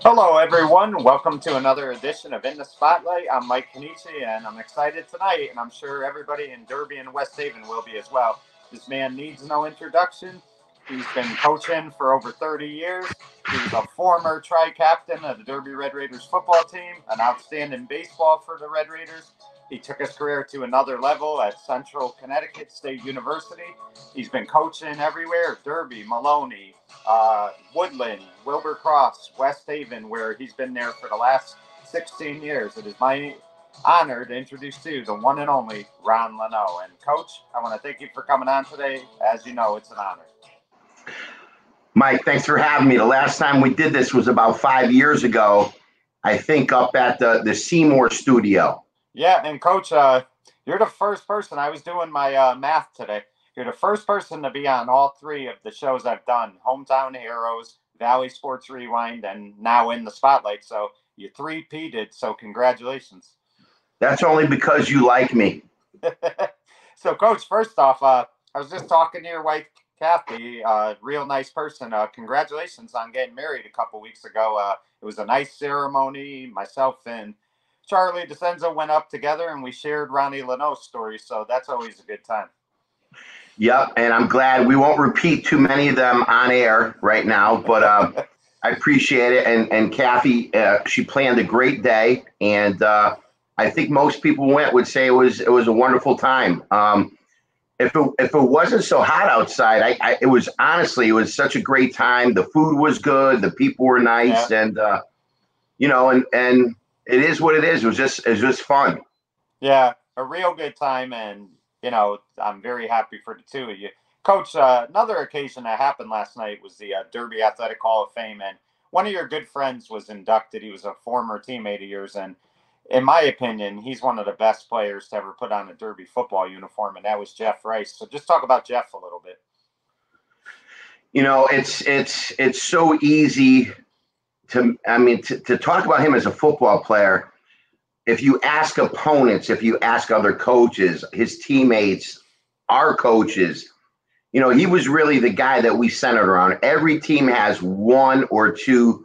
Hello, everyone. Welcome to another edition of In the Spotlight. I'm Mike Kenichi, and I'm excited tonight, and I'm sure everybody in Derby and West Haven will be as well. This man needs no introduction. He's been coaching for over 30 years. He was a former tri-captain of the Derby Red Raiders football team, an outstanding baseball for the Red Raiders. He took his career to another level at Central Connecticut State University. He's been coaching everywhere: Derby, Maloney, Woodland, Wilbur Cross, West Haven, where he's been there for the last 16 years. It is my honor to introduce to you the one and only Ron Luneau. And Coach, I want to thank you for coming on today. As you know, it's an honor. Mike, thanks for having me. The last time we did this was about 5 years ago, I think up at the Seymour studio. Yeah, and Coach, you're the first person. I was doing my math today. You're the first person to be on all three of the shows I've done: Hometown Heroes, Valley Sports Rewind, and now In the Spotlight. So you three-peated, so congratulations. That's only because you like me. So, Coach, first off, I was just talking to your wife, Kathy, real nice person. Congratulations on getting married a couple weeks ago. It was a nice ceremony. Myself and Charlie DeCenzo went up together, and we shared Ronnie Luneau's story, so that's always a good time. Yep, and I'm glad we won't repeat too many of them on air right now, but I appreciate it. And Kathy, she planned a great day, and I think most people would say it was a wonderful time. If it wasn't so hot outside, it was such a great time. The food was good, the people were nice, Yeah. and it is what it is. It was just fun. Yeah, a real good time, and I'm very happy for the two of you. Coach, another occasion that happened last night was the Derby Athletic Hall of Fame, and one of your good friends was inducted. He was a former teammate of yours, and in my opinion, he's one of the best players to ever put on a Derby football uniform, and that was Jeff Rice. So just talk about Jeff a little bit. It's so easy to talk about him as a football player. If you ask opponents, if you ask other coaches, his teammates, our coaches, he was really the guy that we centered around. Every team has one or two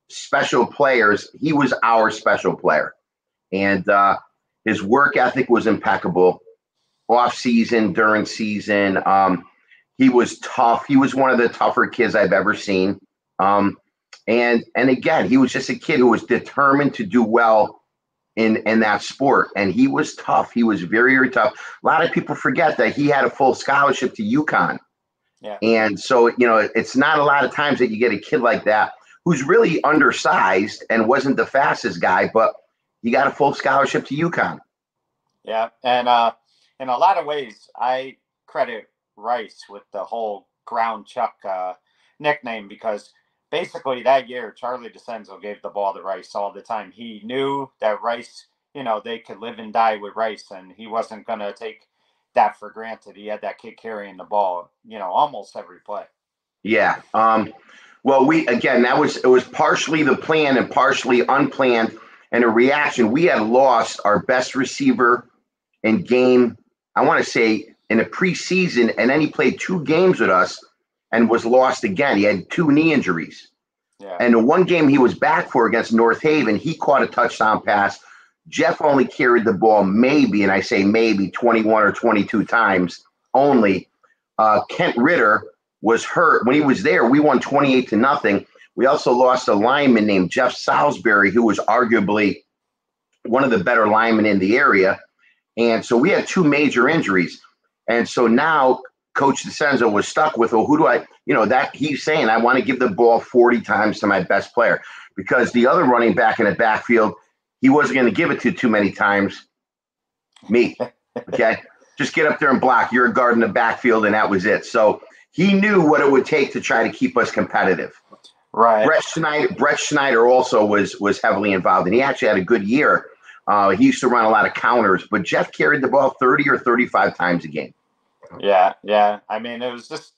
special players. He was our special player. And his work ethic was impeccable. Off season, during season, he was tough. He was one of the tougher kids I've ever seen. And again, he was just a kid who was determined to do well in that sport. And he was tough. He was very, very tough. A lot of people forget that he had a full scholarship to UConn. Yeah. And so, it's not a lot of times that you get a kid like that who's really undersized and wasn't the fastest guy, but he got a full scholarship to UConn. Yeah, and in a lot of ways, I credit Rice with the whole Ground Chuck nickname, because basically that year, Charlie DeCenzo gave the ball to Rice all the time. He knew that Rice, they could live and die with Rice, and he wasn't going to take that for granted. He had that kid carrying the ball, almost every play. Yeah. Well, it was partially the plan and partially unplanned, and a reaction. We had lost our best receiver in game, I want to say, in a preseason, and then he played 2 games with us and was lost again. He had 2 knee injuries. Yeah. And the one game he was back for against North Haven, he caught a touchdown pass. Jeff only carried the ball maybe, and I say maybe, 21 or 22 times only. Kent Ritter was hurt. When he was there, we won 28-0. We also lost a lineman named Jeff Salisbury, who was arguably one of the better linemen in the area. And so we had 2 major injuries. And so now Coach DeCenzo was stuck with, well, who do I, that he's saying, I want to give the ball 40 times to my best player, because the other running back in the backfield, he wasn't going to give it to too many times. Me. Okay. Just get up there and block. You're a guard in the backfield, and that was it. So he knew what it would take to try to keep us competitive. Right. Brett Schneider also was heavily involved, and he actually had a good year. He used to run a lot of counters, but Jeff carried the ball 30 or 35 times a game. Yeah. I mean, it was just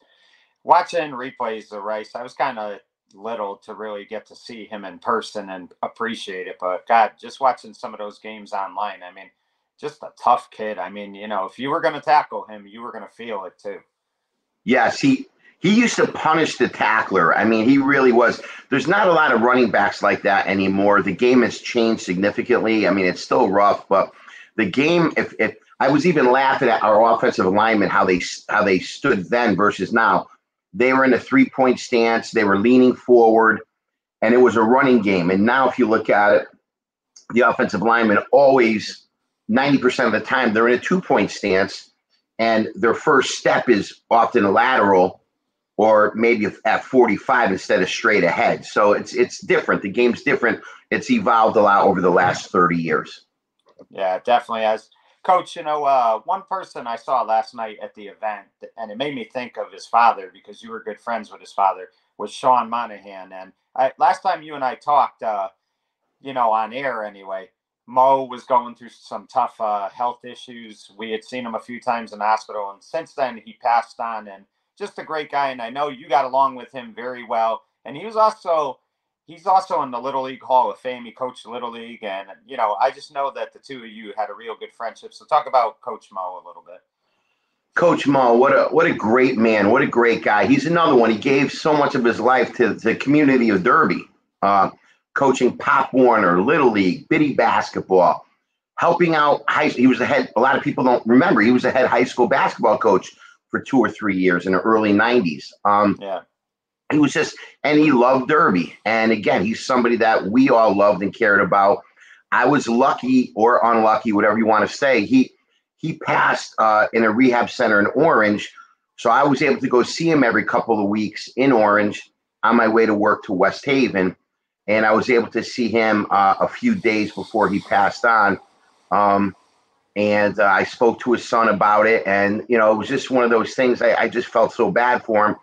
watching replays of Rice. I was kind of little to really get to see him in person and appreciate it. But God, just watching some of those games online, I mean, just a tough kid. I mean, if you were going to tackle him, you were going to feel it too. Yes, He used to punish the tackler. I mean, he really was. There's not a lot of running backs like that anymore. The game has changed significantly. I mean, it's still rough, but the game, if I was even laughing at our offensive linemen, how they stood then versus now. They were in a 3-point stance. They were leaning forward, and it was a running game. And now if you look at it, the offensive linemen always, 90% of the time, they're in a 2-point stance, and their first step is often a lateral, or maybe at 45 instead of straight ahead. So it's different. The game's different. It's evolved a lot over the last 30 years. Yeah, it definitely has. Coach, one person I saw last night at the event, and it made me think of his father because you were good friends with his father, was Sean Monahan. And last time you and I talked, on air anyway, Mo was going through some tough health issues. We had seen him a few times in the hospital, and since then he passed on. And just a great guy, and I know you got along with him very well. And he's also in the Little League Hall of Fame. He coached Little League, and I just know that the two of you had a real good friendship. So talk about Coach Mo a little bit. Coach Mo, what a great man, what a great guy. He's another one. He gave so much of his life to the community of Derby, coaching Pop Warner, Little League, Biddy basketball, helping out he was the head. A lot of people don't remember he was the head high school basketball coach for 2 or 3 years in the early 90s. Yeah. He was and he loved Derby. And again, he's somebody that we all loved and cared about. I was lucky or unlucky, whatever you want to say. He passed in a rehab center in Orange. So I was able to go see him every couple of weeks in Orange on my way to work to West Haven. And I was able to see him a few days before he passed on. And I spoke to his son about it. And, it was just one of those things. I just felt so bad for him.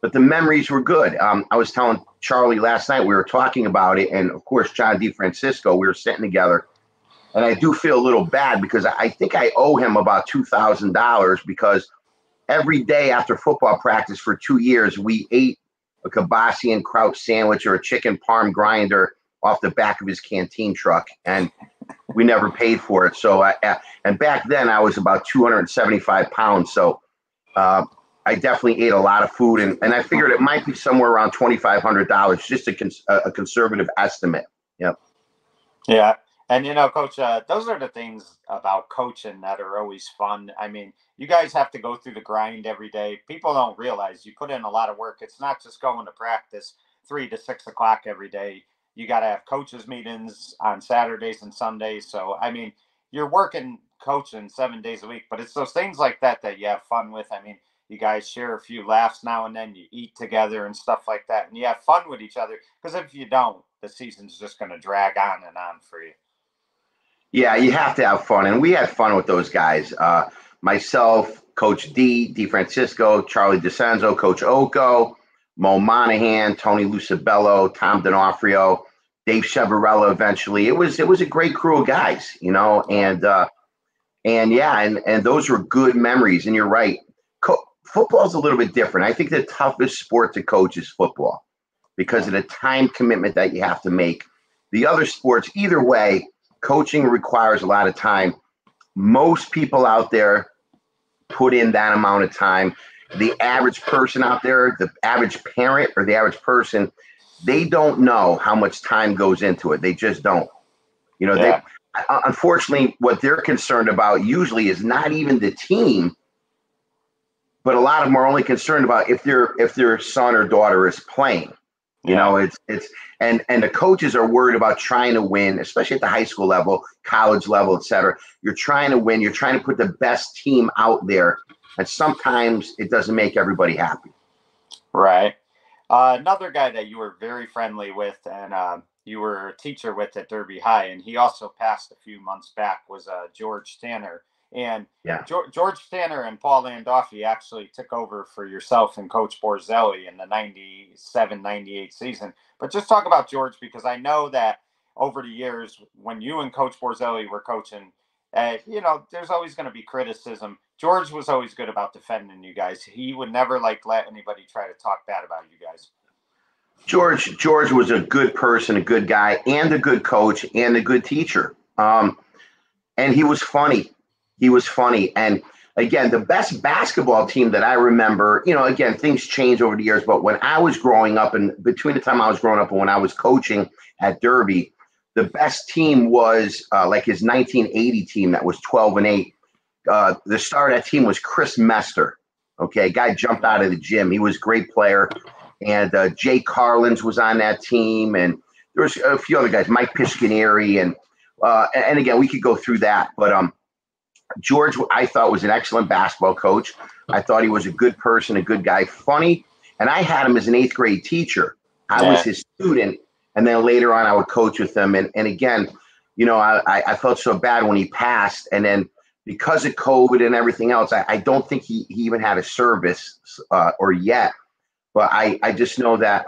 But the memories were good. I was telling Charlie last night, we were talking about it. And, of course, John DeFrancisco, we were sitting together. And I do feel a little bad because I think I owe him about $2,000 because every day after football practice for 2 years, we ate a kibasi and kraut sandwich or a chicken parm grinder off the back of his canteen truck. And we never paid for it. So, and back then I was about 275 pounds. So I definitely ate a lot of food. And I figured it might be somewhere around $2,500, just a conservative estimate. Yep. Yeah. And, Coach, those are the things about coaching that are always fun. I mean, you guys have to go through the grind every day. People don't realize you put in a lot of work. It's not just going to practice 3 to 6 o'clock every day. You got to have coaches meetings on Saturdays and Sundays. So, I mean, you're working coaching 7 days a week, but it's those things like that you have fun with. I mean, you guys share a few laughs now and then, you eat together and stuff like that, and you have fun with each other. Because if you don't, the season's just going to drag on and on for you. Yeah, you have to have fun. And we had fun with those guys. Myself, Coach DeFrancisco, Charlie DeCenzo, Coach Oko, Mo Monahan, Tony Lucibello, Tom D'Onofrio, Dave Chevarella eventually. It was a great crew of guys, and those were good memories. And you're right. Football is a little bit different. I think the toughest sport to coach is football because of the time commitment that you have to make. The other sports, either way, coaching requires a lot of time. Most people out there put in that amount of time. The average person out there, the average parent or the average person, they don't know how much time goes into it. They just don't. Unfortunately, what they're concerned about usually is not even the team, but a lot of them are only concerned about if their son or daughter is playing. And the coaches are worried about trying to win, especially at the high school level, college level, et cetera. You're trying to win. You're trying to put the best team out there. And sometimes it doesn't make everybody happy. Right. Another guy that you were very friendly with and you were a teacher with at Derby High, and he also passed a few months back, was George Tanner. And George Tanner and Paul Landolfi actually took over for yourself and Coach Borzelli in the 97-98 season. But just talk about George, because I know that over the years when you and Coach Borzelli were coaching, there's always going to be criticism. George was always good about defending you guys. He would never let anybody try to talk bad about you guys. George was a good person, a good guy, and a good coach, and a good teacher. And he was funny. And again, the best basketball team that I remember, again, things change over the years, but when I was growing up and between the time I was growing up and when I was coaching at Derby, the best team was like his 1980 team that was 12-8. The star of that team was Chris Mester. Okay, guy jumped out of the gym. He was a great player. And Jay Carlins was on that team. And there was a few other guys, Mike Piscaneri. And again, we could go through that. But George, I thought, was an excellent basketball coach. I thought he was a good person, a good guy, funny. And I had him as an 8th grade teacher. I was his student. And then later on, I would coach with him. And again, I felt so bad when he passed. And then because of COVID and everything else, I don't think he even had a service or yet. But I just know that,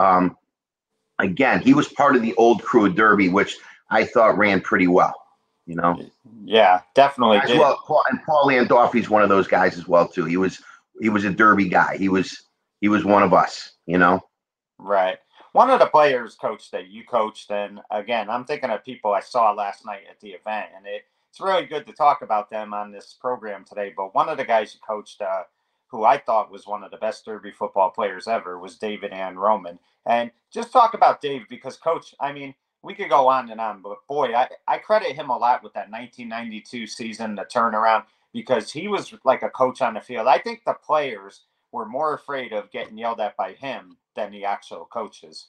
again, he was part of the old crew of Derby, which I thought ran pretty well, Yeah, definitely. As well, Paul Landolfi's one of those guys as well, too. He was a Derby guy. He was one of us, Right. One of the players, Coach, that you coached, and again, I'm thinking of people I saw last night at the event, and it's really good to talk about them on this program today. But one of the guys you coached, who I thought was one of the best Derby football players ever, was David Ann Roman. And just talk about Dave, because, Coach, I mean, we could go on and on, but boy, I credit him a lot with that 1992 season, the turnaround, because he was like a coach on the field. I think the players were more afraid of getting yelled at by him than the actual coaches.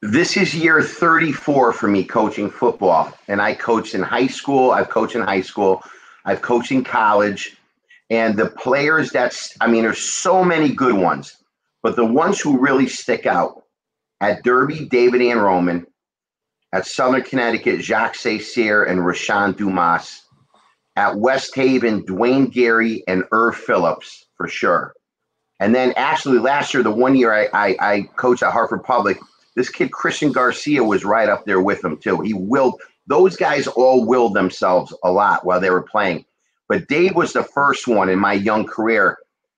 This is year 34 for me coaching football. And I coached in high school. I've coached in high school. I've coached in college. And the players there's so many good ones. But the ones who really stick out, at Derby, David Ann Roman. At Southern Connecticut, Jacques Saint-Cyr and Rashawn Dumas. At West Haven, Dwayne Gary and Irv Phillips, for sure. And then actually last year, the 1 year I coached at Hartford Public, this kid, Christian Garcia, was right up there with him, too. Those guys all willed themselves a lot while they were playing. But Dave was the first one in my young career.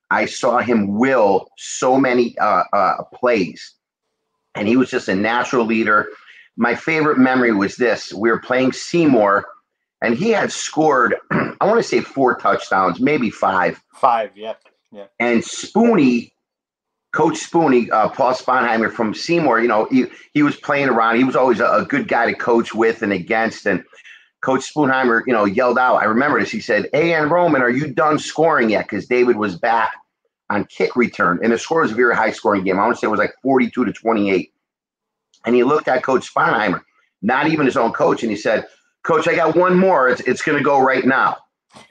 I saw him will so many plays. And he was just a natural leader. My favorite memory was this. We were playing Seymour, and he had scored, I want to say 4 touchdowns, maybe 5. 5, yep. Yeah. And Spoonie, Coach Spoonie, Paul Sponheimer from Seymour, he was playing around. He was always a good guy to coach with and against. And Coach Spoonheimer, yelled out. I remember this. He said, "Hey, Ann Roman, are you done scoring yet?" Because David was back on kick return. And the score was a very high-scoring game. I want to say it was like 42-28. And he looked at Coach Sponheimer, not even his own coach, and he said, "Coach, I got one more. It's going to go right now."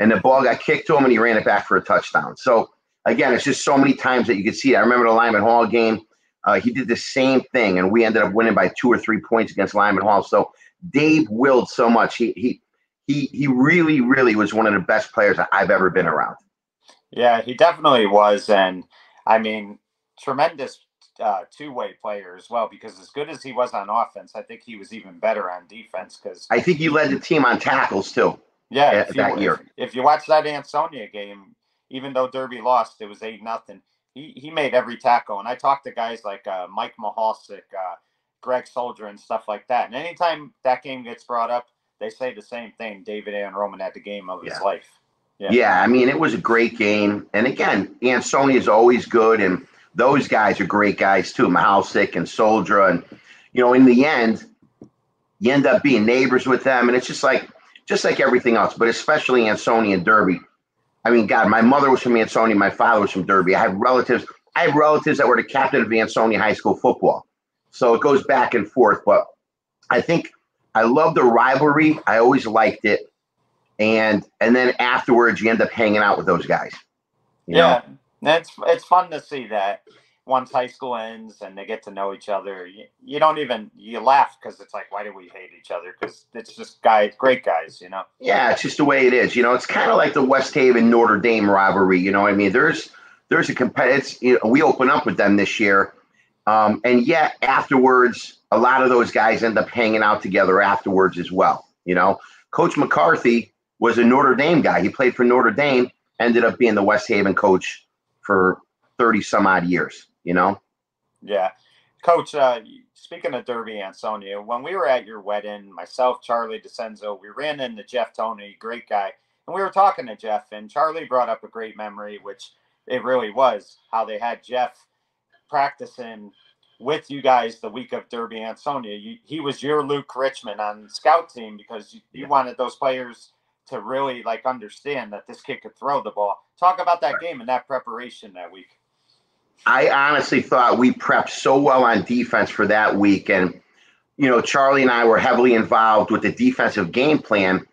And the ball got kicked to him, and he ran it back for a touchdown. So, again, it's just so many times that you could see it. I remember the Lyman Hall game. He did the same thing, and we ended up winning by 2 or 3 points against Lyman Hall. So Dave willed so much. He really, really was one of the best players I've ever been around. Yeah, he definitely was. And, I mean, tremendous two-way player as well, because as good as he was on offense, I think he was even better on defense. Because I think he led the team on tackles, too. Yeah, that year. If you watch that Ansonia game, even though Derby lost, it was 8-0. He made every tackle, and I talked to guys like Mike Mahalsick, Greg Soldier, and stuff like that. And anytime that game gets brought up, they say the same thing. David Ann Roman had the game of his life. Yeah, I mean, it was a great game. And again, Ansonia is always good, and those guys are great guys too, Mahalsick and Soldier. And in the end, you end up being neighbors with them, and it's just like everything else, but especially Ansonia and Derby. I mean, God, my mother was from Ansonia, my father was from Derby. I have relatives that were the captain of Ansonia High School football. So it goes back and forth. But I think I love the rivalry. I always liked it. And then afterwards, you end up hanging out with those guys. You know? It's fun to see that once high school ends and they get to know each other. You laugh because it's like, why do we hate each other? Because it's just great guys, Yeah, it's just the way it is. It's kind of like the West Haven Notre Dame rivalry. I mean, there's a competitive. We open up with them this year, and yet afterwards, a lot of those guys end up hanging out together afterwards as well. Coach McCarthy was a Notre Dame guy. He played for Notre Dame, ended up being the West Haven coach for 30 some odd years. Yeah. Coach, speaking of Derby, Ansonia, when we were at your wedding, myself, Charlie DeCenzo, we ran into Jeff Toney, great guy. And we were talking to Jeff, and Charlie brought up a great memory, which it really was, how they had Jeff practicing with you guys the week of Derby Ansonia. He was your Luke Richmond on the scout team because you wanted those players to really like understand that this kid could throw the ball. Talk about that game and that preparation that week. I honestly thought we prepped so well on defense for that week. And, Charlie and I were heavily involved with the defensive game plan.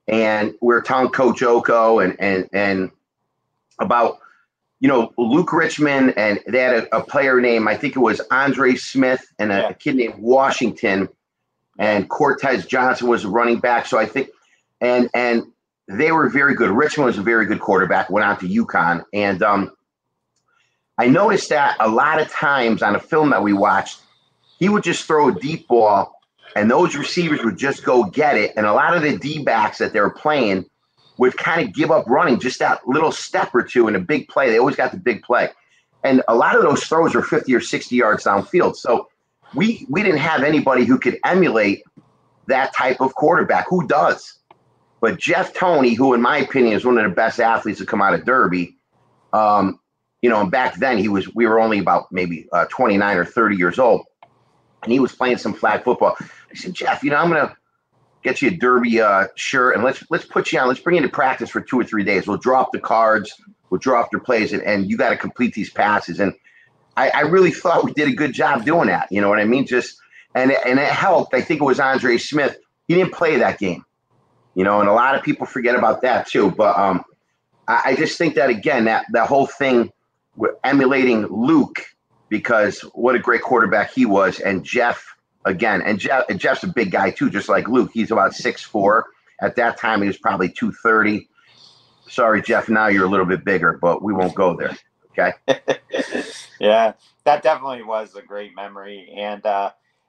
And we were telling Coach Oko and about, Luke Richmond, and they had a player named, I think it was Andre Smith, and a kid named Washington, and Cortez Johnson was a running back. So I think, and they were very good. Richmond was a very good quarterback, went on to UConn. And I noticed that a lot of times on a film that we watched, he would just throw a deep ball, and those receivers would just go get it. And a lot of the D-backs that they were playing would kind of give up running just that little step or two in a big play. They always got the big play. And a lot of those throws were 50 or 60 yards downfield. So we didn't have anybody who could emulate that type of quarterback. Who does? But Jeff Toney, who in my opinion is one of the best athletes to come out of Derby, and back then we were only about maybe 29 or 30 years old, and he was playing some flag football. I said, Jeff, I'm going to get you a Derby shirt, and let's put you on. Let's bring you to practice for 2 or 3 days. We'll draw up the cards. We'll draw up your plays, and you got to complete these passes. And I really thought we did a good job doing that. You know what I mean? And it helped. I think it was Andre Smith. He didn't play that game, and a lot of people forget about that too. But I just think that, again, that whole thing with emulating Luke, because what a great quarterback he was, and Jeff. Again, and Jeff's a big guy too, just like Luke. He's about 6'4". At that time, he was probably 230. Sorry, Jeff, now you're a little bit bigger, but we won't go there, okay? Yeah, that definitely was a great memory. And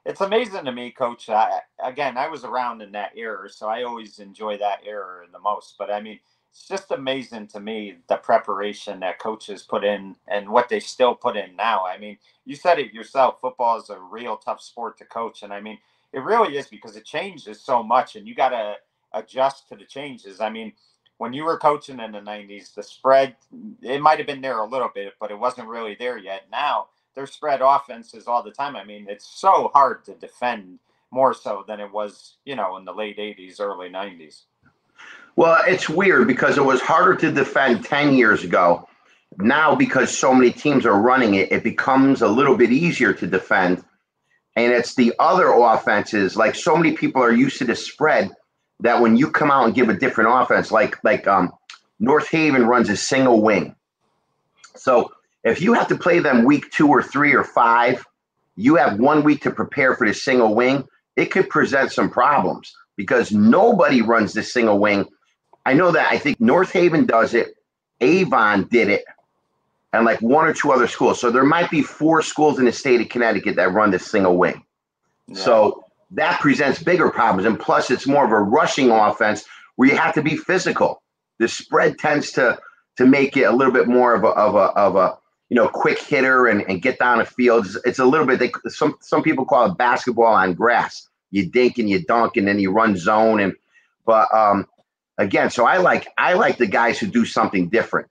it's amazing to me, Coach. I was around in that era, so I always enjoy that era the most. But, I mean, it's just amazing to me the preparation that coaches put in and what they still put in now. I mean, you said it yourself, football is a real tough sport to coach. And I mean, it really is, because it changes so much and you got to adjust to the changes. I mean, when you were coaching in the 90s, the spread, it might have been there a little bit, but it wasn't really there yet. Now there's spread offenses all the time. I mean, it's so hard to defend, more so than it was, in the late 80s, early 90s. Well, it's weird because it was harder to defend 10 years ago. Now, because so many teams are running it, it becomes a little bit easier to defend. And it's the other offenses, like so many people are used to the spread, that when you come out and give a different offense, like North Haven runs a single wing. So if you have to play them week 2 or 3 or 5, you have 1 week to prepare for the single wing. It could present some problems because nobody runs the single wing. I know that. I think North Haven does it. Avon did it. And like 1 or 2 other schools. So there might be 4 schools in the state of Connecticut that run this single wing. Yeah. So that presents bigger problems. And plus, it's more of a rushing offense where you have to be physical. The spread tends to make it a little bit more of a quick hitter and get down the field. It's a little bit, some people call it basketball on grass. You dink and you dunk and then you run zone. But again, so I like the guys who do something different,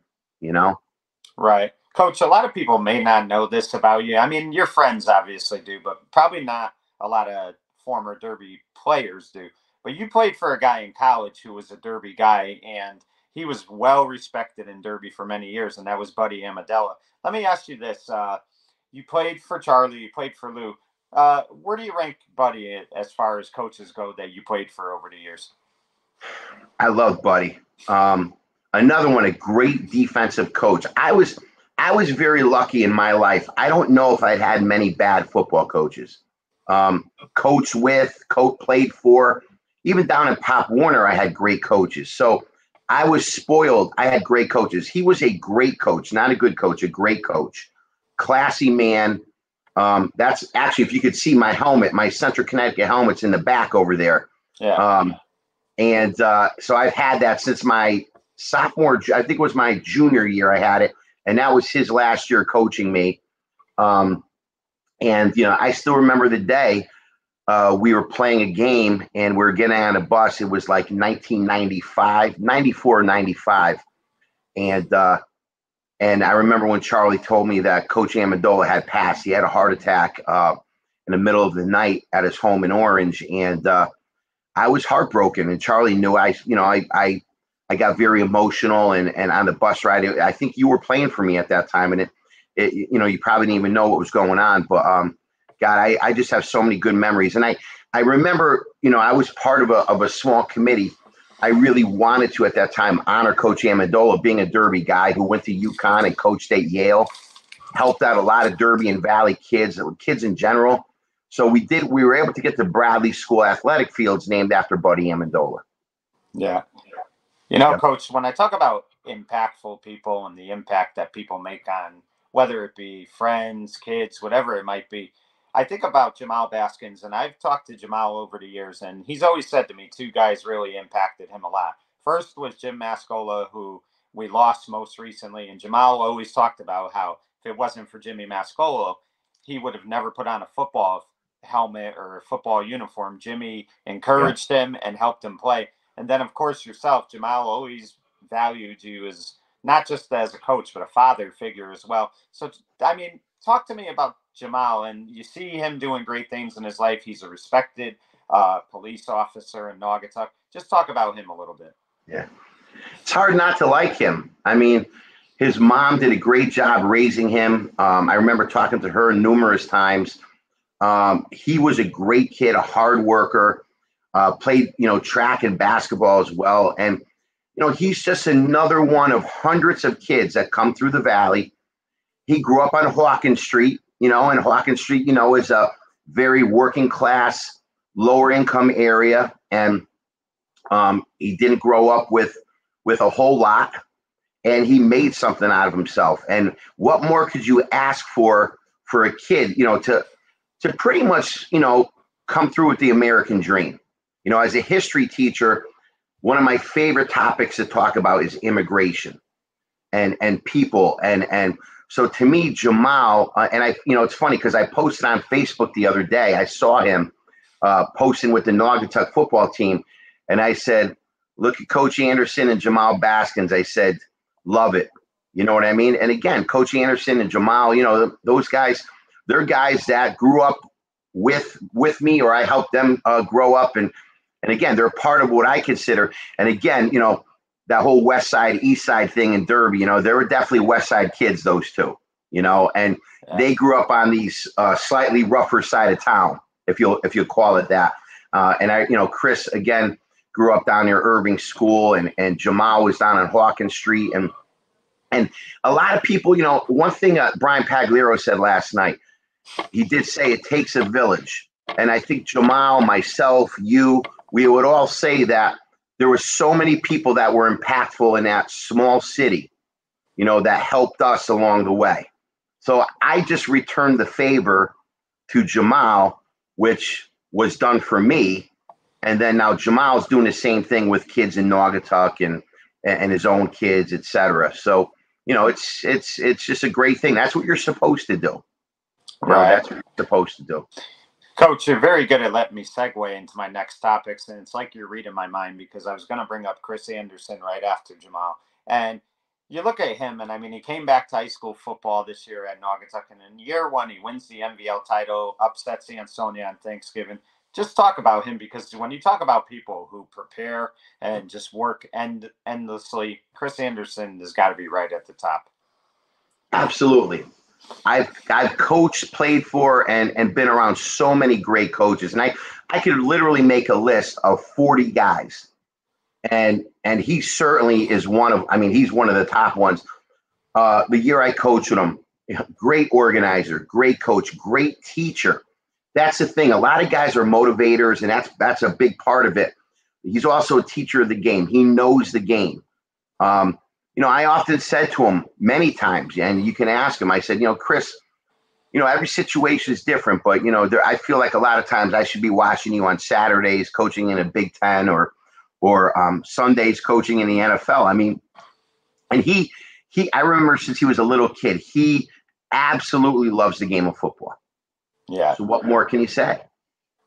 Right. Coach, a lot of people may not know this about you. I mean, your friends obviously do, but probably not a lot of former Derby players do. But you played for a guy in college who was a Derby guy, and he was well respected in Derby for many years, and that was Buddy Amadella. Let me ask you this. You played for Charlie, you played for Lou. Where do you rank Buddy as far as coaches go that you played for over the years? I love Buddy. Another one, a great defensive coach. I was very lucky in my life. I don't know if I'd had many bad football coaches. Coach played for, even down in Pop Warner, I had great coaches. So I was spoiled. I had great coaches. He was a great coach, not a good coach, a great coach. Classy man. That's actually, if you could see my helmet, my Central Connecticut helmet's in the back over there. Yeah. So I've had that since my sophomore, I think it was my junior year I had it. And that was his last year coaching me. I still remember the day we were playing a game and we were getting on a bus. It was like 1995, 94, 95. And I remember when Charlie told me that Coach Amendola had passed. He had a heart attack in the middle of the night at his home in Orange. And I was heartbroken. And Charlie knew I got very emotional. And on the bus ride, I think you were playing for me at that time. And you probably didn't even know what was going on. But God, I just have so many good memories. And I remember, I was part of a small committee. I really wanted to at that time honor Coach Amendola, being a Derby guy who went to UConn and coached at Yale, helped out a lot of Derby and Valley kids in general. So we were able to get the Bradley School athletic fields named after Buddy Amendola. Yeah. Coach, when I talk about impactful people and the impact that people make on, whether it be friends, kids, whatever it might be, I think about Jamal Baskins, and I've talked to Jamal over the years, and he's always said to me, two guys really impacted him a lot. First was Jim Mascola, who we lost most recently, and Jamal always talked about how if it wasn't for Jimmy Mascola, he would have never put on a football helmet or a football uniform. Jimmy encouraged him and helped him play. And then, of course, yourself, Jamal always valued you as not just as a coach, but a father figure as well. So, I mean, talk to me about Jamal, and you see him doing great things in his life. He's a respected police officer in Naugatuck. Just talk about him a little bit. Yeah. It's hard not to like him. I mean, his mom did a great job raising him. I remember talking to her numerous times. He was a great kid, a hard worker, played, track and basketball as well. And, he's just another one of hundreds of kids that come through the Valley. He grew up on Hawkins Street, and Hawkins Street, is a very working class, lower income area. And he didn't grow up with a whole lot, and he made something out of himself. And what more could you ask for a kid, to pretty much, come through with the American dream? As a history teacher, one of my favorite topics to talk about is immigration and people. And so to me, Jamal, and it's funny because I posted on Facebook the other day, I saw him posting with the Naugatuck football team. And I said, look at Coach Anderson and Jamal Baskins. I said, love it. You know what I mean? And again, Coach Anderson and Jamal, those guys, they're guys that grew up with me, or I helped them grow up. And again, they're part of what I consider. And again, that whole West Side, East Side thing in Derby, they were definitely West Side kids, those two, and they grew up on these slightly rougher side of town, if you'll call it that. And Chris, again, grew up down near Irving School, and Jamal was down on Hawkins Street. And a lot of people, one thing Brian Pagliaro said last night, he did say it takes a village. And I think Jamal, myself, you, we would all say that there were so many people that were impactful in that small city, that helped us along the way. So I just returned the favor to Jamal, which was done for me. And then now Jamal's doing the same thing with kids in Naugatuck and his own kids, etc. So, it's just a great thing. That's what you're supposed to do. Right. That's what you're supposed to do. Coach, you're very good at letting me segue into my next topics, and it's like you're reading my mind, because I was going to bring up Chris Anderson right after Jamal. And you look at him, and I mean, he came back to high school football this year at Naugatuck, and in year one, he wins the MVL title, upsets Ansonia on Thanksgiving. Just talk about him, because when you talk about people who prepare and just work endlessly, Chris Anderson has got to be right at the top. Absolutely. I've coached, played for, and been around so many great coaches. And I could literally make a list of 40 guys. And he certainly is he's one of the top ones. The year I coached with him, great organizer, great coach, great teacher. That's the thing. A lot of guys are motivators, and that's a big part of it. He's also a teacher of the game. He knows the game. I often said to him many times, and you can ask him, I said, Chris, every situation is different, but, I feel like a lot of times I should be watching you on Saturdays coaching in a Big Ten or Sundays coaching in the NFL. I mean, and I remember since he was a little kid, he absolutely loves the game of football. Yeah. So what more can you say?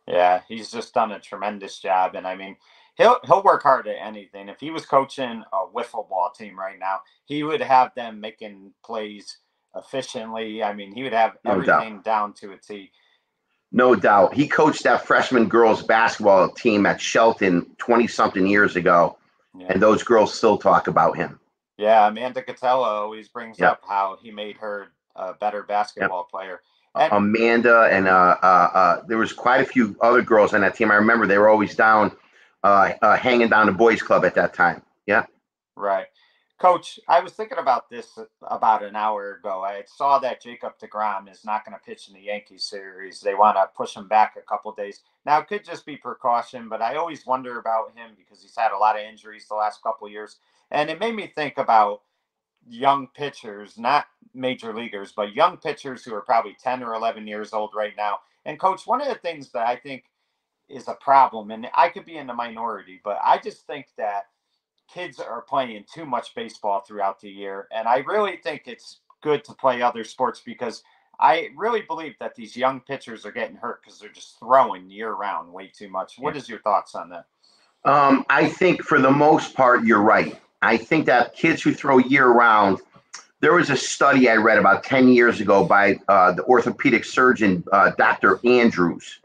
Yeah, he's just done a tremendous job, and I mean, he'll work hard at anything. If he was coaching a wiffle ball team right now, he would have them making plays efficiently. I mean, he would have No doubt. everything down to a T. No doubt. He coached that freshman girls basketball team at Shelton 20 something years ago, Yeah, and those girls still talk about him. yeah. Amanda Catella always brings Yep. up how he made her a better Yep. basketball player. And Amanda and there was quite a few other girls on that team. I remember they were always down, hanging down the boys club at that time. Yeah. right. Coach, I was thinking about this about an hour ago. I saw that Jacob DeGrom is not going to pitch in the Yankees series. They want to push him back a couple days. Now, it could just be precaution, but I always wonder about him because he's had a lot of injuries the last couple years. And it made me think about young pitchers, not major leaguers, but young pitchers who are probably 10 or 11 years old right now. And, Coach, one of the things that I think is a problem, and I could be in the minority, but I just think that kids are playing too much baseball throughout the year. And I really think it's good to play other sports because I really believe that these young pitchers are getting hurt because they're just throwing year round way too much. Yeah. What is your thoughts on that? I think for the most part, you're right. I think that kids who throw year round, there was a study I read about 10 years ago by the orthopedic surgeon, Dr. Andrews.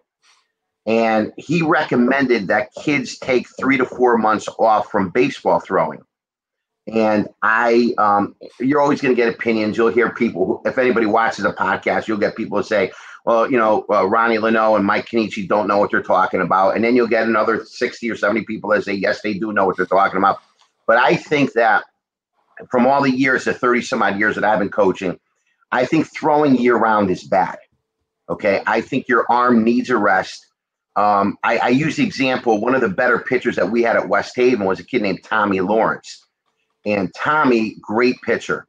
And he recommended that kids take 3 to 4 months off from baseball throwing. And you're always going to get opinions. You'll hear people, if anybody watches a podcast, you'll get people who say, well, Ronnie Luneau and Mike Kenichi don't know what they're talking about. And then you'll get another 60 or 70 people that say, yes, they do know what they're talking about. But I think that from all the years, the 30 some odd years that I've been coaching, I think throwing year round is bad. Okay. I think your arm needs a rest. I use the example, one of the better pitchers that we had at West Haven was a kid named Tommy Lawrence. And Tommy, great pitcher.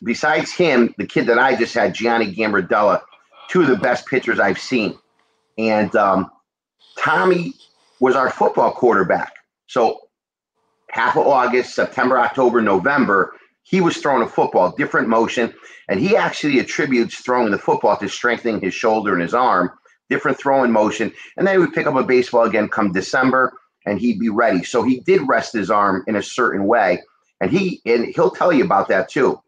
Besides him, the kid that I just had, Gianni Gambardella, two of the best pitchers I've seen. And Tommy was our football quarterback. So half of August, September, October, November, he was throwing a football, different motion. And he actually attributes throwing the football to strengthening his shoulder and his arm, different throwing motion. And then he would pick up a baseball again come December, and he'd be ready. So he did rest his arm in a certain way. And he'll tell you about that too,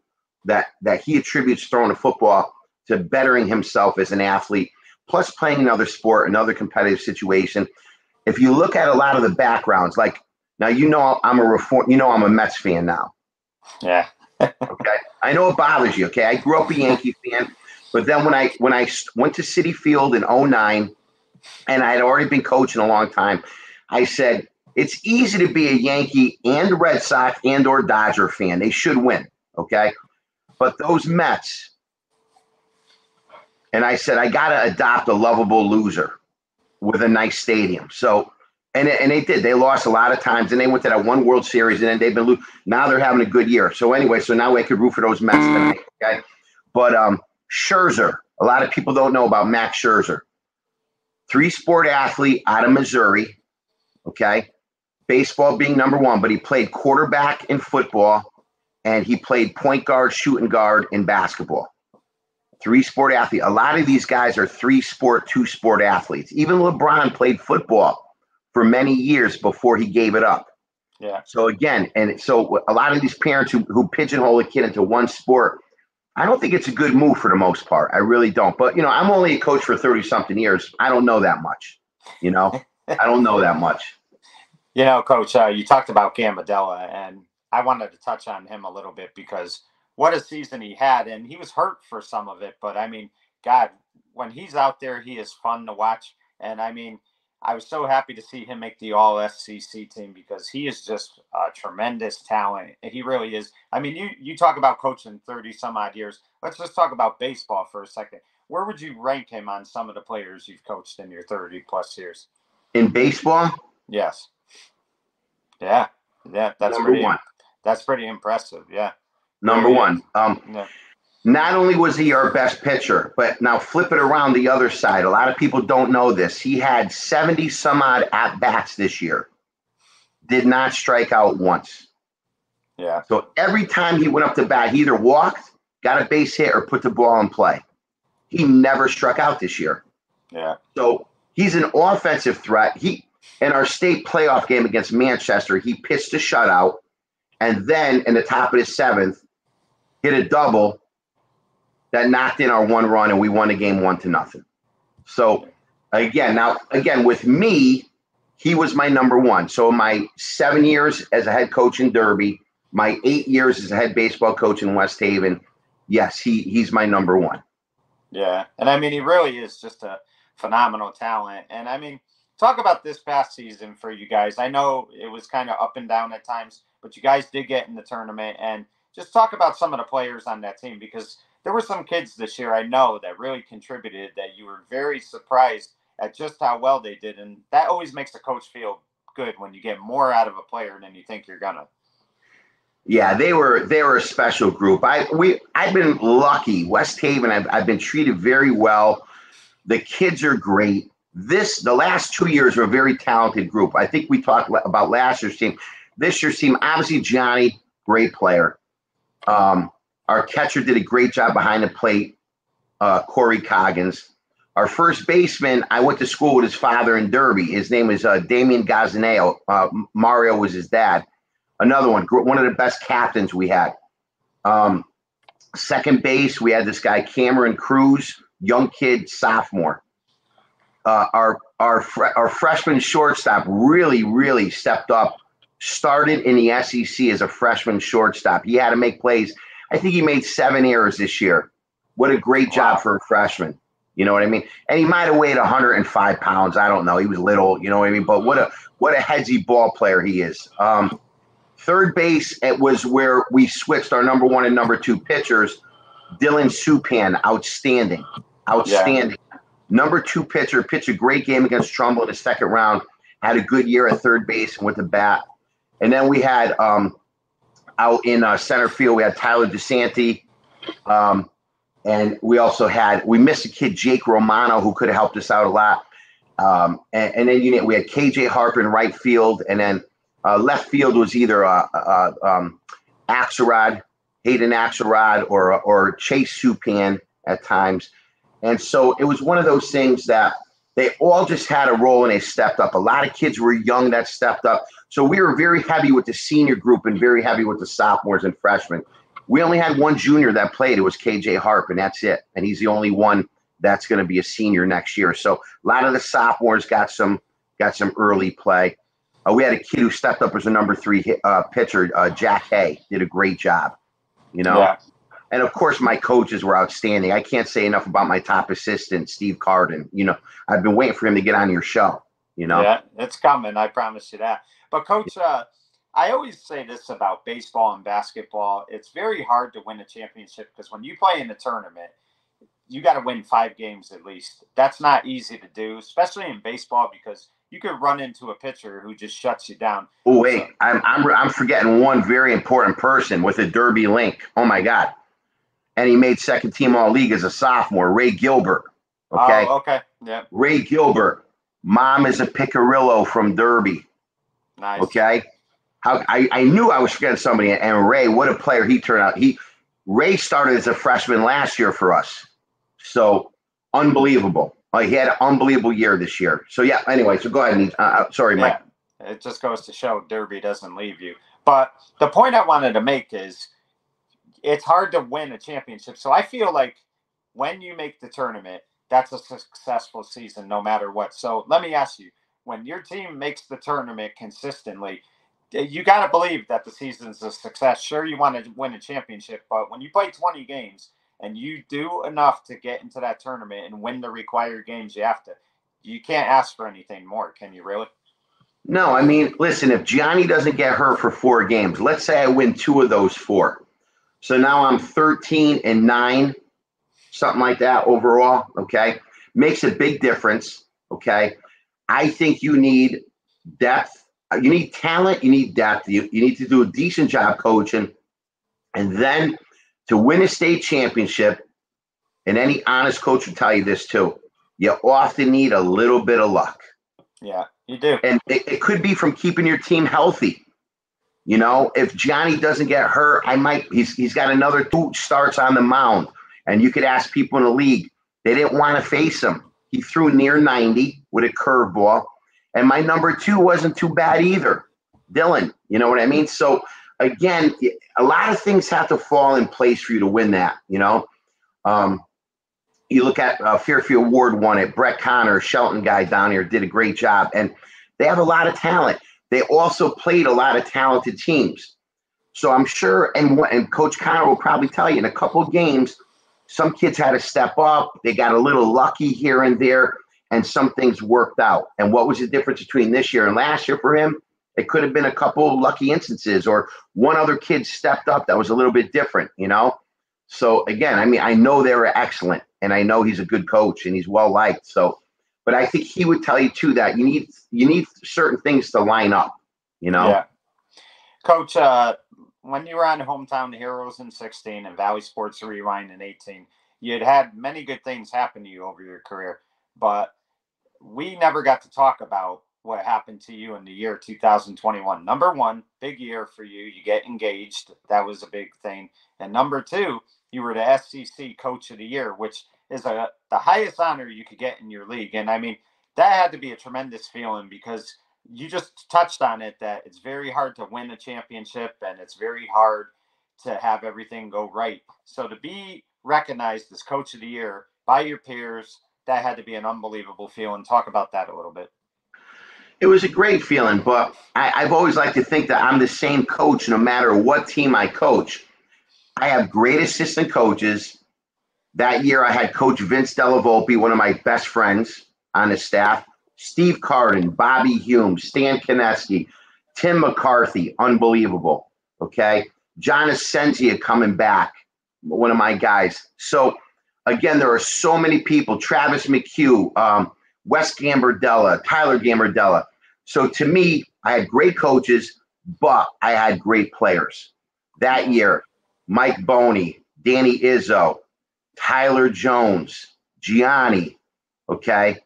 that he attributes throwing a football to bettering himself as an athlete, plus playing another sport, another competitive situation. If you look at a lot of the backgrounds, like now, I'm a Mets fan now. Yeah. Okay. I know it bothers you. Okay. I grew up a Yankee fan, but then when I went to Citi Field in 2009, and I had already been coaching a long time, I said, it's easy to be a Yankee and Red Sox and or Dodger fan. They should win, okay? But those Mets, and I said, I got to adopt a lovable loser with a nice stadium. So, and they did. They lost a lot of times, and they went to that one World Series, and then they've been losing. Now they're having a good year. So anyway, so now we could root for those Mets tonight, okay? But Scherzer, a lot of people don't know about Max Scherzer. 3-sport athlete out of Missouri, okay? Baseball being number one, but he played quarterback in football, and he played point guard, shooting guard in basketball. 3-sport athlete. A lot of these guys are 3-sport, 2-sport athletes. Even LeBron played football for many years before he gave it up. Yeah. So again, and so a lot of these parents who pigeonhole a kid into one sport, I don't think it's a good move for the most part. I really don't. But, I'm only a coach for 30-something years. I don't know that much. I don't know that much. Coach, you talked about Gambardella, and I wanted to touch on him a little bit because what a season he had, and he was hurt for some of it. But, I mean, God, when he's out there, he is fun to watch. And, I mean, I was so happy to see him make the All-SEC team because he is just a tremendous talent. He really is. I mean, you talk about coaching 30-some-odd years. Let's just talk about baseball for a second. Where would you rank him on some of the players you've coached in your 30-plus years? In baseball? Yes. Yeah. That's number one. That's pretty impressive. Yeah. Number one. Yeah. Not only was he our best pitcher, but now flip it around the other side. A lot of people don't know this. He had 70-some-odd at-bats this year. Did not strike out once. Yeah. So every time he went up to bat, he either walked, got a base hit, or put the ball in play. He never struck out this year. Yeah. So he's an offensive threat. In our state playoff game against Manchester, he pitched a shutout, and then in the top of the seventh, hit a double that knocked in our one run, and we won the game 1-0. So again, with me, he was my number one. So my 7 years as a head coach in Derby, my 8 years as a head baseball coach in West Haven, yes, he's my number one. Yeah. And I mean, he really is just a phenomenal talent. And I mean, talk about this past season for you guys. I know it was kind of up and down at times, but you guys did get in the tournament. And just talk about some of the players on that team, because there were some kids this year I know that really contributed, that you were very surprised at just how well they did. And that always makes a coach feel good when you get more out of a player than you think you're gonna. Yeah, they were a special group. I've been lucky. West Haven, I've been treated very well. The kids are great. The last 2 years are a very talented group. I think we talked about last year's team. This year's team, obviously Johnny, great player. Our catcher did a great job behind the plate, Corey Coggins. Our first baseman, I went to school with his father in Derby. His name was Damian Gazaneo. Mario was his dad. Another one of the best captains we had. Second base, we had this guy, Cameron Cruz, young kid, sophomore. Our freshman shortstop really stepped up. Started in the SEC as a freshman shortstop. He had to make plays. I think he made 7 errors this year. What a great job for a freshman. You know what I mean? And he might have weighed 105 pounds. I don't know. He was little. You know what I mean? But what a headsy ball player he is. Third base, it was where we switched our number one and number two pitchers. Dylan Supan, outstanding. Yeah. Number two pitcher, pitched a great game against Trumbull in the second round. Had a good year at third base and with the bat. And then we had out in center field, we had Tyler DeSanti. And we missed a kid, Jake Romano, who could have helped us out a lot. And then we had KJ Harper in right field. And then left field was either Axelrod, Hayden Axelrod, or Chase Supan at times. And so it was one of those things that they all just had a role and they stepped up. A lot of kids were young that stepped up. So we were very heavy with the senior group and very heavy with the sophomores and freshmen. We only had one junior that played. It was KJ Harp, and that's it. And he's the only one that's going to be a senior next year. So a lot of the sophomores got some early play. We had a kid who stepped up as a number 3 pitcher, Jack Hay, did a great job. Yeah. And of course, my coaches were outstanding. I can't say enough about my top assistant, Steve Carden. I've been waiting for him to get on your show. Yeah, it's coming. I promise you that. But Coach, I always say this about baseball and basketball. It's very hard to win a championship because when you play in a tournament, you got to win 5 games at least. That's not easy to do, especially in baseball, because you could run into a pitcher who just shuts you down. Oh wait, I'm forgetting one very important person with a Derby link. Oh my God. And he made second team all league as a sophomore, Ray Gilbert. Okay. Oh, okay. Yeah. Ray Gilbert. Mom is a Picarillo from Derby. Nice. Okay. I knew I was forgetting somebody. And Ray, what a player he turned out. Ray started as a freshman last year for us. So unbelievable. He had an unbelievable year this year. So yeah, anyway, so go ahead. Sorry, Mike. It just goes to show Derby doesn't leave you. But the point I wanted to make is it's hard to win a championship. So I feel like when you make the tournament, that's a successful season no matter what. So let me ask you, when your team makes the tournament consistently, you got to believe that the season's a success. Sure, you want to win a championship, but when you play 20 games and you do enough to get into that tournament and win the required games you can't ask for anything more, can you really? No, I mean, listen, if Johnny doesn't get hurt for 4 games, let's say I win 2 of those 4. So now I'm 13-9, something like that overall, okay? Makes a big difference, okay? I think you need depth. You need talent. You need depth. You need to do a decent job coaching. And then to win a state championship, and any honest coach will tell you this too, you often need a little bit of luck. Yeah, you do. And it could be from keeping your team healthy. If Johnny doesn't get hurt, he's got another 2 starts on the mound. And you could ask people in the league, they didn't want to face him. He threw near 90 with a curveball. And my number 2 wasn't too bad either, Dylan. You know what I mean? So, again, a lot of things have to fall in place for you to win that, you know? You look at Fairfield Ward won it. Brett Connor, Shelton guy down here, did a great job. And they have a lot of talent. They also played a lot of talented teams. So I'm sure, and Coach Connor will probably tell you, in a couple of games, some kids had to step up. They got a little lucky here and there, and some things worked out. And what was the difference between this year and last year for him? It could have been a couple lucky instances, or one other kid stepped up that was a little bit different, you know? So, again, I mean, I know they were excellent, and I know he's a good coach, and he's well-liked. So, but I think he would tell you, too, that you need certain things to line up, you know? Yeah. Coach, when you were on Hometown Heroes in 16 and Valley Sports Rewind in 18, you had many good things happen to you over your career, but we never got to talk about what happened to you in the year 2021. Number 1, big year for you. You get engaged. That was a big thing. And number 2, you were the SEC Coach of the Year, which is the highest honor you could get in your league. And I mean, that had to be a tremendous feeling, because you just touched on it, that it's very hard to win a championship and it's very hard to have everything go right. So to be recognized as Coach of the Year by your peers, that had to be an unbelievable feeling. Talk about that a little bit. It was a great feeling, but I've always liked to think that I'm the same coach no matter what team I coach. I have great assistant coaches. That year I had Coach Vince Delavolpe, one of my best friends on the staff, Steve Carden, Bobby Hume, Stan Konecki, Tim McCarthy, unbelievable, okay? John Ascensia coming back, one of my guys. So, again, there are so many people, Travis McHugh, Wes Gambardella, Tyler Gambardella. So, to me, I had great coaches, but I had great players. That year, Mike Boney, Danny Izzo, Tyler Jones, Gianni, okay?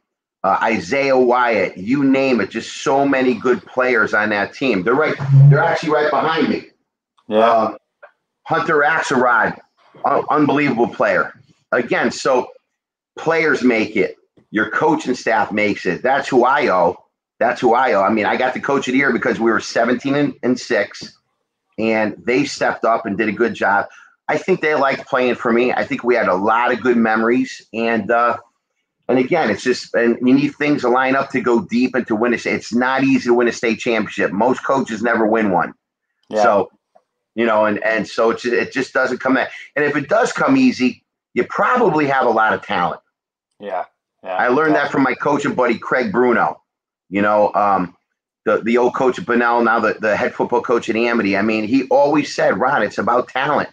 Isaiah Wyatt, you name it, just so many good players on that team. They're actually right behind me. Yeah. Hunter Axelrod, unbelievable player. Again, so players make it. Your coaching staff makes it. That's who I owe. I mean, I got the Coach of the Year because we were 17-6, and they stepped up and did a good job. I think they liked playing for me. I think we had a lot of good memories, and again, it's just, and you need things to line up to go deep and to win a state. It's not easy to win a state championship. Most coaches never win one. Yeah. So, you know, and so it just doesn't come that. And if it does come easy, you probably have a lot of talent. Yeah. I learned that from my coach and buddy, Craig Bruno, you know, the old coach at Bunnell, now the head football coach at Amity. I mean, he always said, Ron, it's about talent.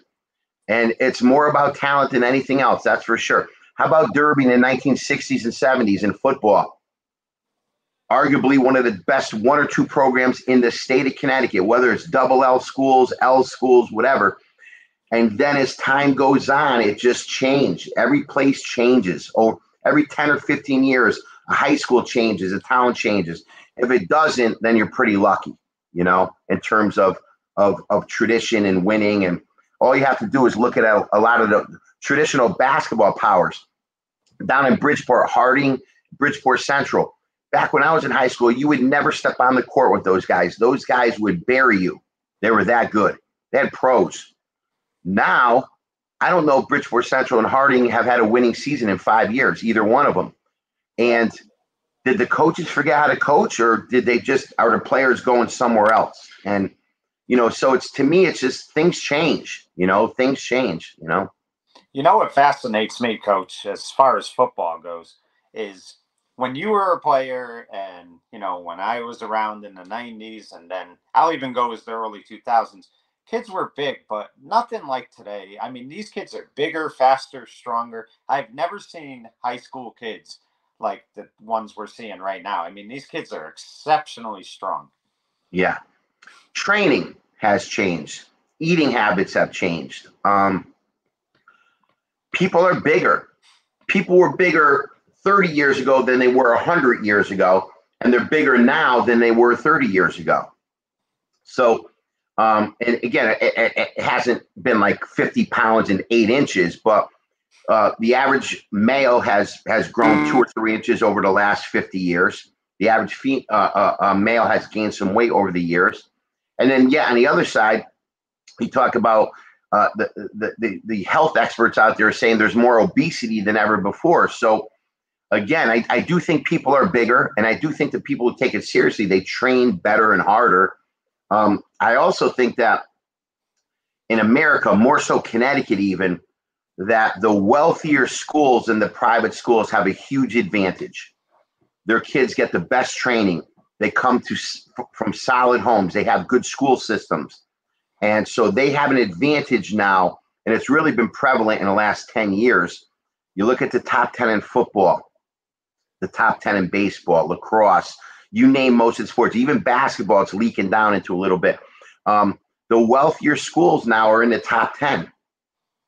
And it's more about talent than anything else. That's for sure. How about Derby in the 1960s and 70s in football? Arguably one of the best 1 or 2 programs in the state of Connecticut, whether it's double L schools, whatever. And then as time goes on, it just changed. Every place changes. Or every 10 or 15 years, a high school changes, a town changes. If it doesn't, then you're pretty lucky, you know, in terms of tradition and winning. And all you have to do is look at a lot of the traditional basketball powers down in Bridgeport, Harding, Bridgeport Central. Back when I was in high school, you would never step on the court with those guys. Those guys would bury you. They were that good. They had pros. Now, I don't know if Bridgeport Central and Harding have had a winning season in 5 years, either one of them. And did the coaches forget how to coach, or did they just, are the players going somewhere else? And, you know, so it's, to me, it's just things change, you know, things change, you know. You know what fascinates me, Coach, as far as football goes, is when you were a player and, you know, when I was around in the 90s, and then I'll even go as the early 2000s, kids were big, but nothing like today. I mean, these kids are bigger, faster, stronger. I've never seen high school kids like the ones we're seeing right now. I mean, these kids are exceptionally strong. Yeah. Training has changed. Eating habits have changed. People are bigger. People were bigger 30 years ago than they were 100 years ago, and they're bigger now than they were 30 years ago. So, and again, it hasn't been like 50 pounds and 8 inches, but The average male has grown 2 or 3 inches over the last 50 years. The average male has gained some weight over the years. And then, yeah, on the other side, we talk about the health experts out there saying there's more obesity than ever before. So, again, I do think people are bigger, and I do think that people who take it seriously, they train better and harder. I also think that in America, more so Connecticut even, that the wealthier schools and the private schools have a huge advantage. Their kids get the best training. They come from solid homes. They have good school systems. And so they have an advantage now, and it's really been prevalent in the last 10 years. You look at the top 10 in football, the top 10 in baseball, lacrosse, you name most of the sports, even basketball, it's leaking down into a little bit. The wealthier schools now are in the top 10.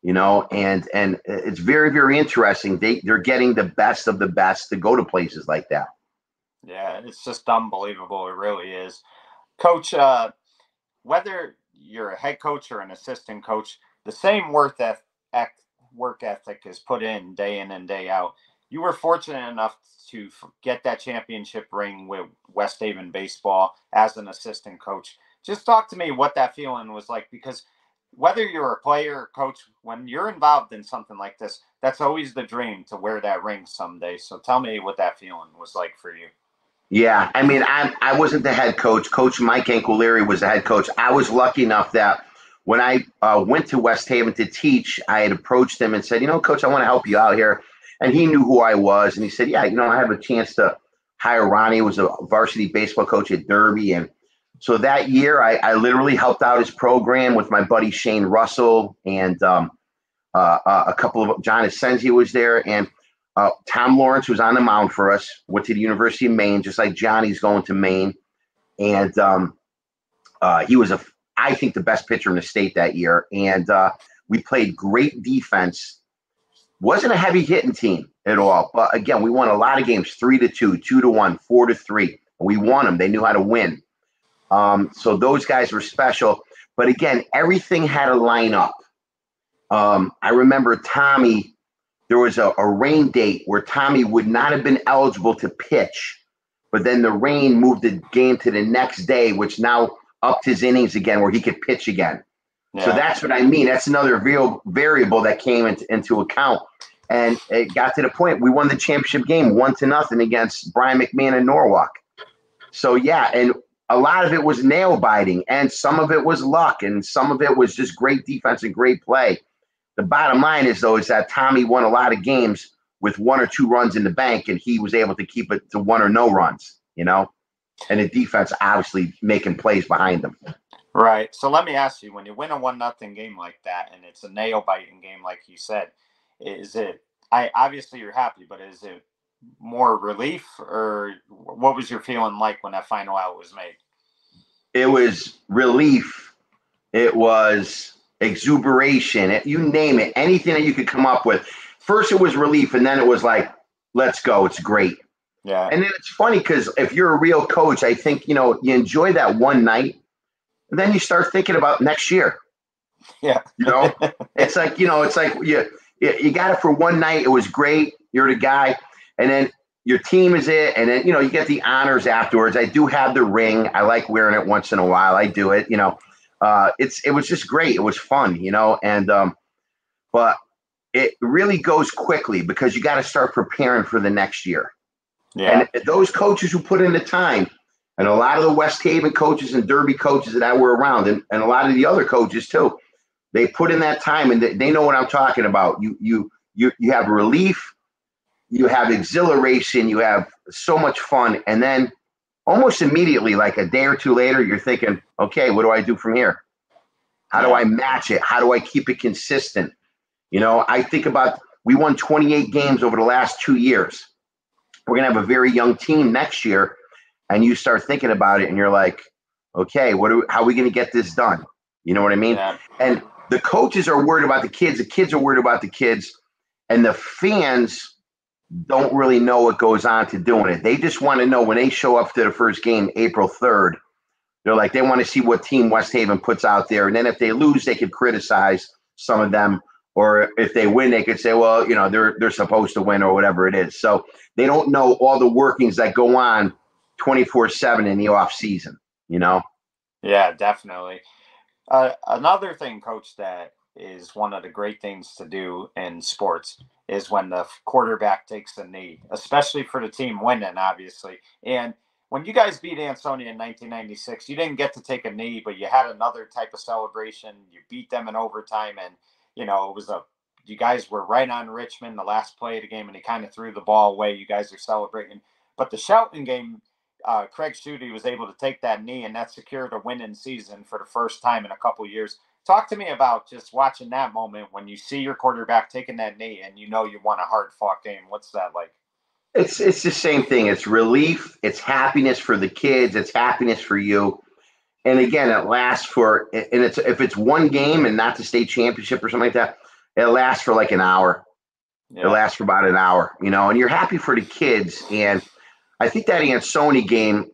And it's very, very interesting. They're getting the best of the best to go to places like that. Yeah, it's just unbelievable. It really is. Coach, whether you're a head coach or an assistant coach, the same work ethic is put in and day out. You were fortunate enough to get that championship ring with West Haven baseball as an assistant coach. Just talk to me what that feeling was like, because whether you're a player or coach, when you're involved in something like this, that's always the dream, to wear that ring someday. So tell me what that feeling was like for you. Yeah, I mean, I wasn't the head coach. Coach Mike Ancolari was the head coach. I was lucky enough that when I went to West Haven to teach, I had approached him and said, Coach, I want to help you out here. And he knew who I was. And he said, yeah, I have a chance to hire Ronnie, who was a varsity baseball coach at Derby. And so that year, I literally helped out his program with my buddy Shane Russell and a couple of John Ascenzi was there, and Tom Lawrence was on the mound for us. Went to the University of Maine, just like Johnny's going to Maine, and he was I think the best pitcher in the state that year. And we played great defense. Wasn't a heavy hitting team at all, but again, we won a lot of games, 3-2, 2-1, 4-3. We won them. They knew how to win. So those guys were special. But again, everything had to line up. I remember Tommy, there was a rain date where Tommy would not have been eligible to pitch, but then the rain moved the game to the next day, which now upped his innings again where he could pitch again. Yeah. So that's what I mean. That's another real variable that came into account. And it got to the point we won the championship game 1-0 against Brian McMahon in Norwalk. So, yeah, and a lot of it was nail biting, and some of it was luck, and some of it was just great defense and great play. The bottom line is that Tommy won a lot of games with 1 or 2 runs in the bank, and he was able to keep it to 1 or no runs, and the defense obviously making plays behind them. Right. So let me ask you, when you win a 1-0 game like that, and it's a nail biting game, like you said, obviously you're happy, but is it more relief, or what was your feeling like when that final out was made? It was relief. It was exuberation. You name it, anything that you could come up with. First it was relief, and then it was like, let's go, it's great. Yeah. And then it's funny because if you're a real coach, I think you enjoy that one night, and then you start thinking about next year. Yeah. It's like you got it for one night, it was great, you're the guy, and then your team is it, and then you get the honors afterwards. I do have the ring, I like wearing it once in a while, I do it. It was just great. It was fun, and but it really goes quickly because you got to start preparing for the next year. Yeah. And those coaches who put in the time, and a lot of the West Haven coaches and Derby coaches that I were around, and a lot of the other coaches too, they put in that time, and they know what I'm talking about. You have relief, you have exhilaration, you have so much fun, and then almost immediately, like a day or two later, you're thinking, okay, what do I do from here? How do I match it? How do I keep it consistent? I think about, we won 28 games over the last 2 years. We're going to have a very young team next year. And you start thinking about it and you're like, okay, how are we going to get this done? You know what I mean? Yeah. And the coaches are worried about the kids are worried about the kids, and the fans don't really know what goes on to doing it. They just want to know when they show up to the first game, April 3rd, they're like, they want to see what team West Haven puts out there. And then if they lose, they could criticize some of them, or if they win, they could say, well, they're supposed to win or whatever it is. So they don't know all the workings that go on 24/7 in the off season, Yeah, definitely. Another thing, Coach, that is one of the great things to do in sports is when the quarterback takes a knee, especially for the team winning, obviously. And when you guys beat Ansonia in 1996, you didn't get to take a knee, but you had another type of celebration. You beat them in overtime, and it was you guys were right on Richmond the last play of the game, and he kind of threw the ball away. You guys are celebrating, but the Shelton game, Craig Schutte was able to take that knee, and that secured a winning season for the first time in a couple of years. Talk to me about just watching that moment when you see your quarterback taking that knee and you won a hard-fought game. What's that like? It's the same thing. It's relief. It's happiness for the kids. It's happiness for you. And again, it lasts for, and if it's one game and not the state championship or something like that, it lasts for like an hour. Yeah. It lasts for about an hour, and you're happy for the kids. And I think that Ansonia game,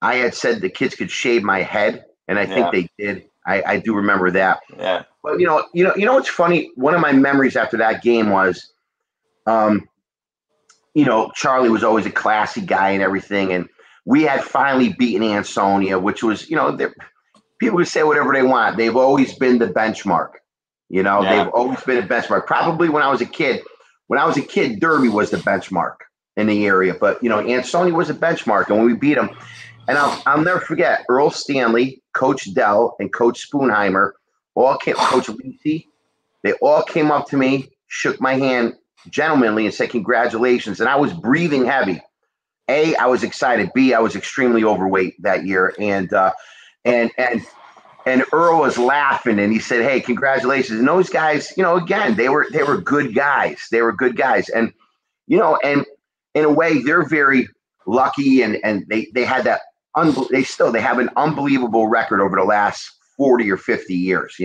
I had said the kids could shave my head, and I think they did. I do remember that. Yeah. But what's funny? One of my memories after that game was, Charlie was always a classy guy and everything, and we had finally beaten Ansonia, which was, people would say whatever they want. They've always been the benchmark. They've always been a benchmark. Probably when I was a kid, Derby was the benchmark in the area. But, Ansonia was a benchmark, and when we beat them, and I'll never forget, Earl Stanley, Coach Dell, and Coach Spoonheimer, Coach Lisi, they all came up to me, shook my hand gentlemanly, and said, congratulations. And I was breathing heavy. A, I was excited. B, I was extremely overweight that year. And Earl was laughing, and he said, hey, congratulations. And those guys, again, they were good guys. They were good guys. And, and in a way, they're very lucky, and they had that, they have an unbelievable record over the last 40 or 50 years,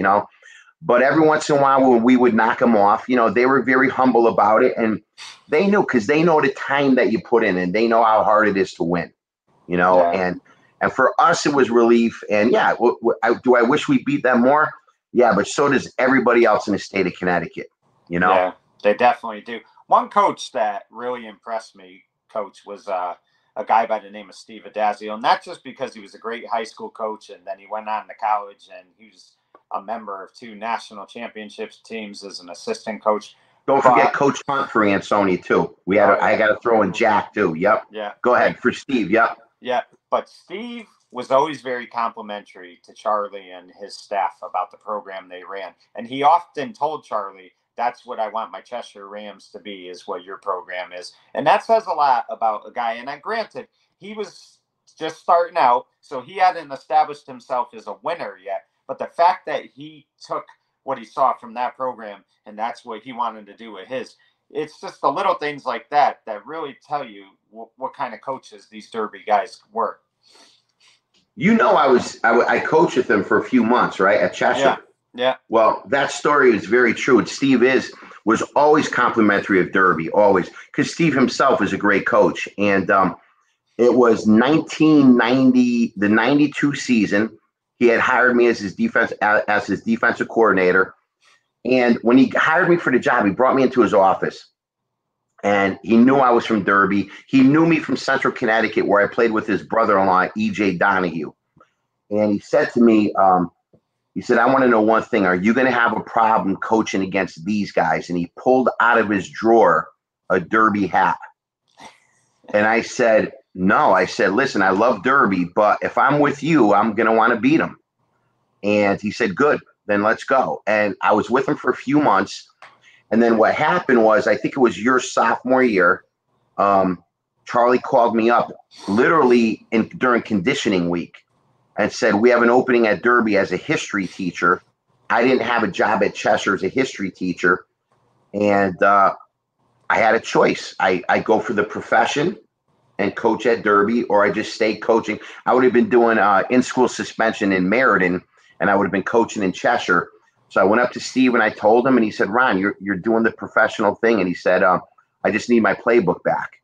But every once in a while when we would knock them off, they were very humble about it. And they knew, because they know the time that you put in, and they know how hard it is to win, And for us, it was relief. And do I wish we beat them more? Yeah, but so does everybody else in the state of Connecticut, Yeah, they definitely do. One coach that really impressed me, Coach, was a guy by the name of Steve Adazio. Not just because he was a great high school coach, and then he went on to college, and he was a member of 2 national championships teams as an assistant coach. Don't forget Coach Hunt for Ansonia too. I got to throw in Jack too. Yep. Yeah. Go ahead for Steve. Yep. Yeah, but Steve was always very complimentary to Charlie and his staff about the program they ran, and he often told Charlie, that's what I want my Cheshire Rams to be, is what your program is. And that says a lot about a guy. And granted, he was just starting out, so he hadn't established himself as a winner yet. But the fact that he took what he saw from that program, and that's what he wanted to do with his, it's just the little things like that that really tell you what kind of coaches these Derby guys were. I coached with them for a few months, right, at Cheshire. Yeah. Well, that story is very true. And Steve was always complimentary of Derby, always, because Steve himself is a great coach. And it was 1990, the 92 season. He had hired me as his defensive coordinator. And when he hired me for the job, he brought me into his office. And he knew I was from Derby. He knew me from Central Connecticut, where I played with his brother-in-law, E.J. Donahue. And he said to me, he said, I want to know one thing. Are you going to have a problem coaching against these guys? And he pulled out of his drawer a Derby hat. And I said, no. I said, listen, I love Derby, but if I'm with you, I'm going to want to beat them. And he said, good, then let's go. And I was with him for a few months. And then what happened was, I think it was your sophomore year, Charlie called me up literally during conditioning week and said, we have an opening at Derby as a history teacher. I didn't have a job at Cheshire as a history teacher. And I had a choice. I go for the profession and coach at Derby, or I just stay coaching. I would have been doing in-school suspension in Meriden, and I would have been coaching in Cheshire. So I went up to Steve and I told him, and he said, Ron, you're doing the professional thing. And he said, I just need my playbook back.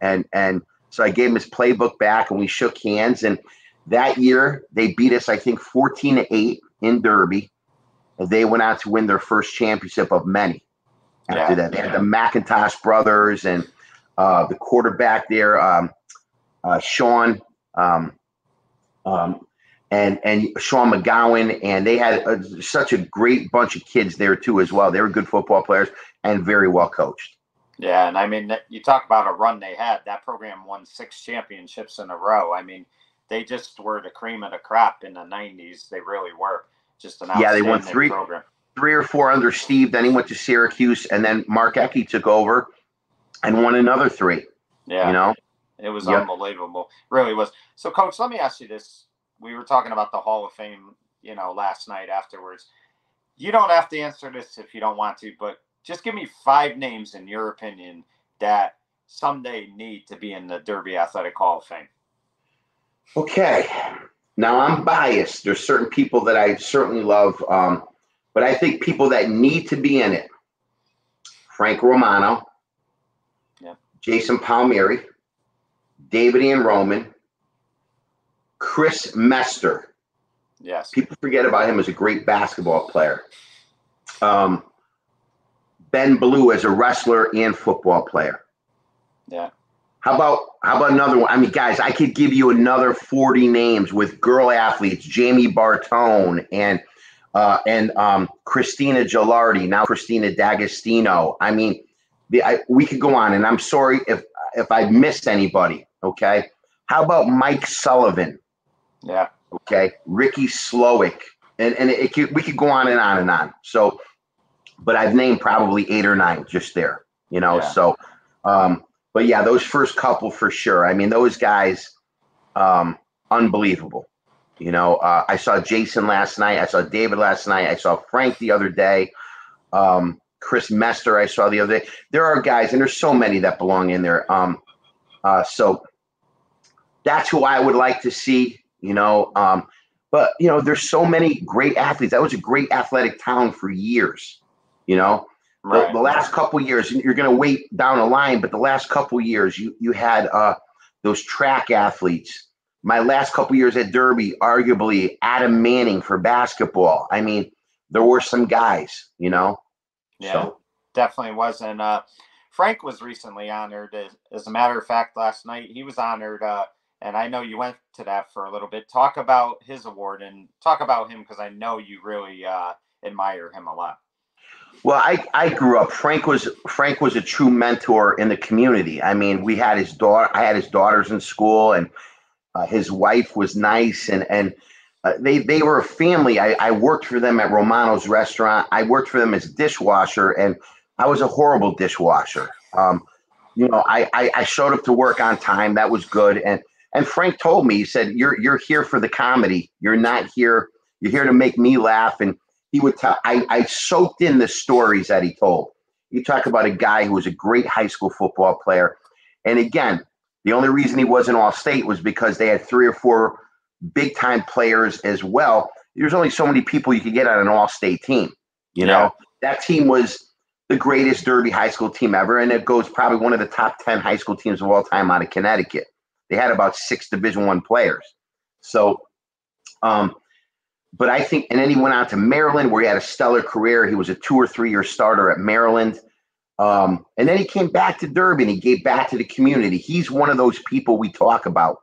And so I gave him his playbook back, and we shook hands. And that year they beat us, I think, 14-8 in Derby. They went out to win their first championship of many. After that, they had the McIntosh brothers and the quarterback there, Sean, and Sean McGowan, and they had such a great bunch of kids there too as well. They were good football players and very well coached. Yeah, and I mean, you talk about a run they had. That program won 6 championships in a row. I mean, they just were the cream of the crop in the 90s. They really were. Just an outstanding they won program. 3 or 4 under Steve. Then he went to Syracuse, and then Mark Ecke took over and won another 3. Yeah, you know, it was unbelievable. Really was. So, Coach, let me ask you this. We were talking about the Hall of Fame, last night afterwards. You don't have to answer this if you don't want to, but just give me 5 names, in your opinion, that someday need to be in the Derby Athletic Hall of Fame. Okay. Now, I'm biased. There's certain people that I certainly love, but I think people that need to be in it: Frank Romano, Jason Palmieri, David Ian Roman, Chris Mester. Yes. People forget about him as a great basketball player. Ben Blue as a wrestler and football player. Yeah. How about another one? I mean, guys, I could give you another 40 names with girl athletes: Jamie Bartone and Christina Gilardi, now Christina D'Agostino. I mean, we could go on, and I'm sorry if I missed anybody. Okay. How about Mike Sullivan? Yeah. Okay. Ricky Slowick, and we could go on and on and on. So, but I've named probably 8 or 9 just there. So. But yeah, those first couple for sure. I mean, those guys, unbelievable. I saw Jason last night. I saw David last night. I saw Frank the other day. Chris Mester I saw the other day. There are guys, and there's so many that belong in there. So that's who I would like to see. But there's so many great athletes. That was a great athletic town for years. Right. The last couple years, you're going to wait down the line, but the last couple years, you had those track athletes. My last couple years at Derby, arguably Adam Manning for basketball. I mean, there were some guys, Yeah, so. Definitely was. And Frank was recently honored. As a matter of fact, last night he was honored. And I know you went to that for a little bit. Talk about his award and talk about him, because I know you really admire him a lot. Well, I grew up. Frank was a true mentor in the community. I mean, we had his daughter. I had his daughters in school, and his wife was nice, and they were a family. I worked for them at Romano's restaurant. I worked for them as a dishwasher, and I was a horrible dishwasher. I showed up to work on time. That was good. And Frank told me, he said, "You're here for the comedy. You're not here. You're here to make me laugh." And he would tell. I soaked in the stories that he told. You talk about a guy who was a great high school football player, and again, the only reason he wasn't All-State was because they had 3 or 4 big-time players as well. There's only so many people you could get on an All-State team. That team was the greatest Derby high school team ever, and it goes probably one of the top 10 high school teams of all time out of Connecticut. They had about 6 Division I players. So, but I think, and then he went out to Maryland, where he had a stellar career. He was a 2 or 3 year starter at Maryland. And then he came back to Derby and he gave back to the community. He's one of those people we talk about,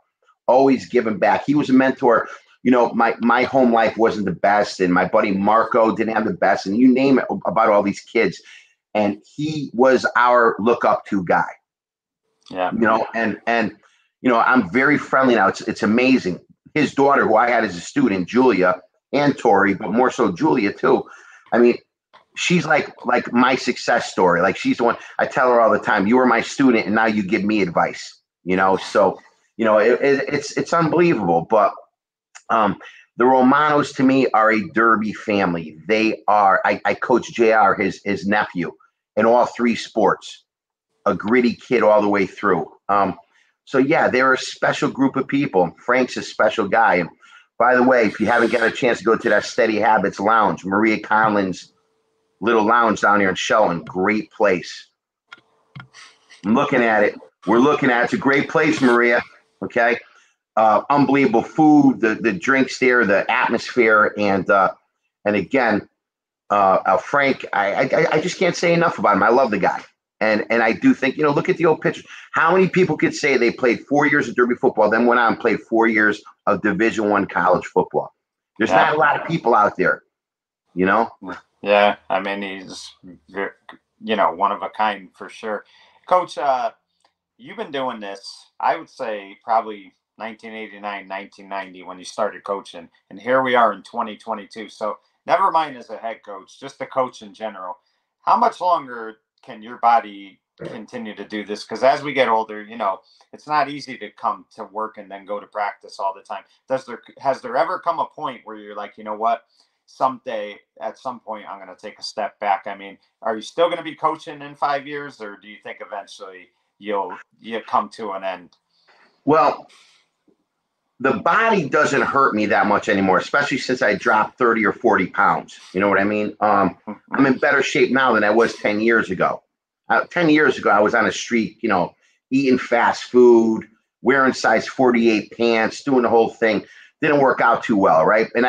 always giving back. He was a mentor. My home life wasn't the best, and my buddy Marco didn't have the best, and you name it about all these kids. And he was our look up to guy. Yeah. And I'm very friendly now. It's amazing. His daughter, who I had as a student, Julia, and Tori, but more so Julia too. I mean, she's like my success story. Like, she's the one. I tell her all the time, "You were my student, and now you give me advice." So it's unbelievable. But the Romanos to me are a Derby family. They are. I coach JR, his nephew, in all 3 sports. A gritty kid all the way through. So yeah, they're a special group of people. Frank's a special guy. And by the way, if you haven't got a chance to go to that Steady Habits Lounge, Maria Conlin's little lounge down here in Shelton, great place. I'm looking at it. We're looking at it. It's a great place, Maria. Okay. Unbelievable food, the drinks there, the atmosphere, and again, Frank, I just can't say enough about him. I love the guy. And I do think, look at the old pictures. How many people could say they played 4 years of Derby football, then went on and played 4 years of Division I college football? There's not a lot of people out there, Yeah, I mean, he's, one of a kind for sure. Coach, you've been doing this, I would say, probably 1989, 1990 when you started coaching. And here we are in 2022. So never mind as a head coach, just a coach in general. How much longer can your body continue to do this? Because as we get older, it's not easy to come to work and then go to practice all the time. Has there ever come a point where you're like, you know what? Someday, at some point, I'm going to take a step back. I mean, are you still going to be coaching in 5 years, or do you think eventually you'll come to an end? Well, the body doesn't hurt me that much anymore, especially since I dropped 30 or 40 pounds. You know what I mean? I'm in better shape now than I was 10 years ago. 10 years ago, I was on a streak, eating fast food, wearing size 48 pants, doing the whole thing. Didn't work out too well, right? And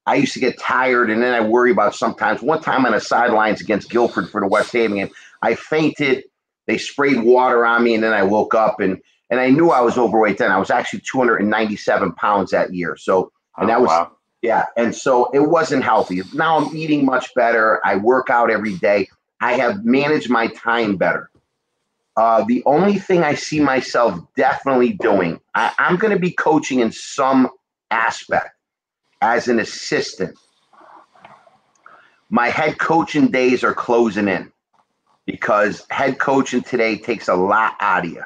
I used to get tired, and then I worry about sometimes. One time on the sidelines against Guilford for the West Haven game, I fainted. They sprayed water on me, and then I woke up, and I knew I was overweight then. I was actually 297 pounds that year. So, and that was, wow. Yeah. And so it wasn't healthy. Now I'm eating much better. I work out every day. I have managed my time better. The only thing I see myself definitely doing, I'm going to be coaching in some aspect as an assistant. My head coaching days are closing in because head coaching today takes a lot out of you.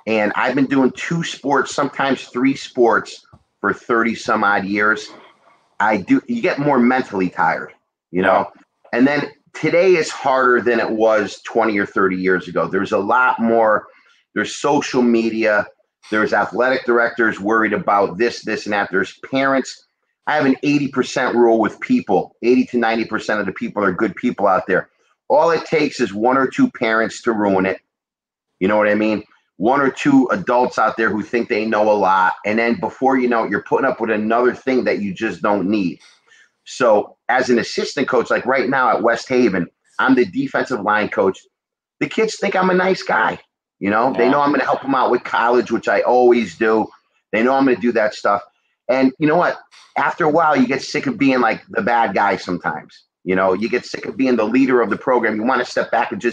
And I've been doing 2 sports, sometimes 3 sports for 30 some odd years. You get more mentally tired, and then today is harder than it was 20 or 30 years ago. There's a lot more. There's social media. There's athletic directors worried about this, and that. There's parents. I have an 80% rule with people. 80 to 90% of the people are good people out there. All it takes is 1 or 2 parents to ruin it. You know what I mean? 1 or 2 adults out there who think they know a lot. And then before you know it, you're putting up with another thing that you just don't need. So as an assistant coach, like right now at West Haven, I'm the defensive line coach. The kids think I'm a nice guy. They know I'm going to help them out with college, which I always do. They know I'm going to do that stuff. And you know what? After a while, you get sick of being like the bad guy sometimes. You get sick of being the leader of the program. You want to step back and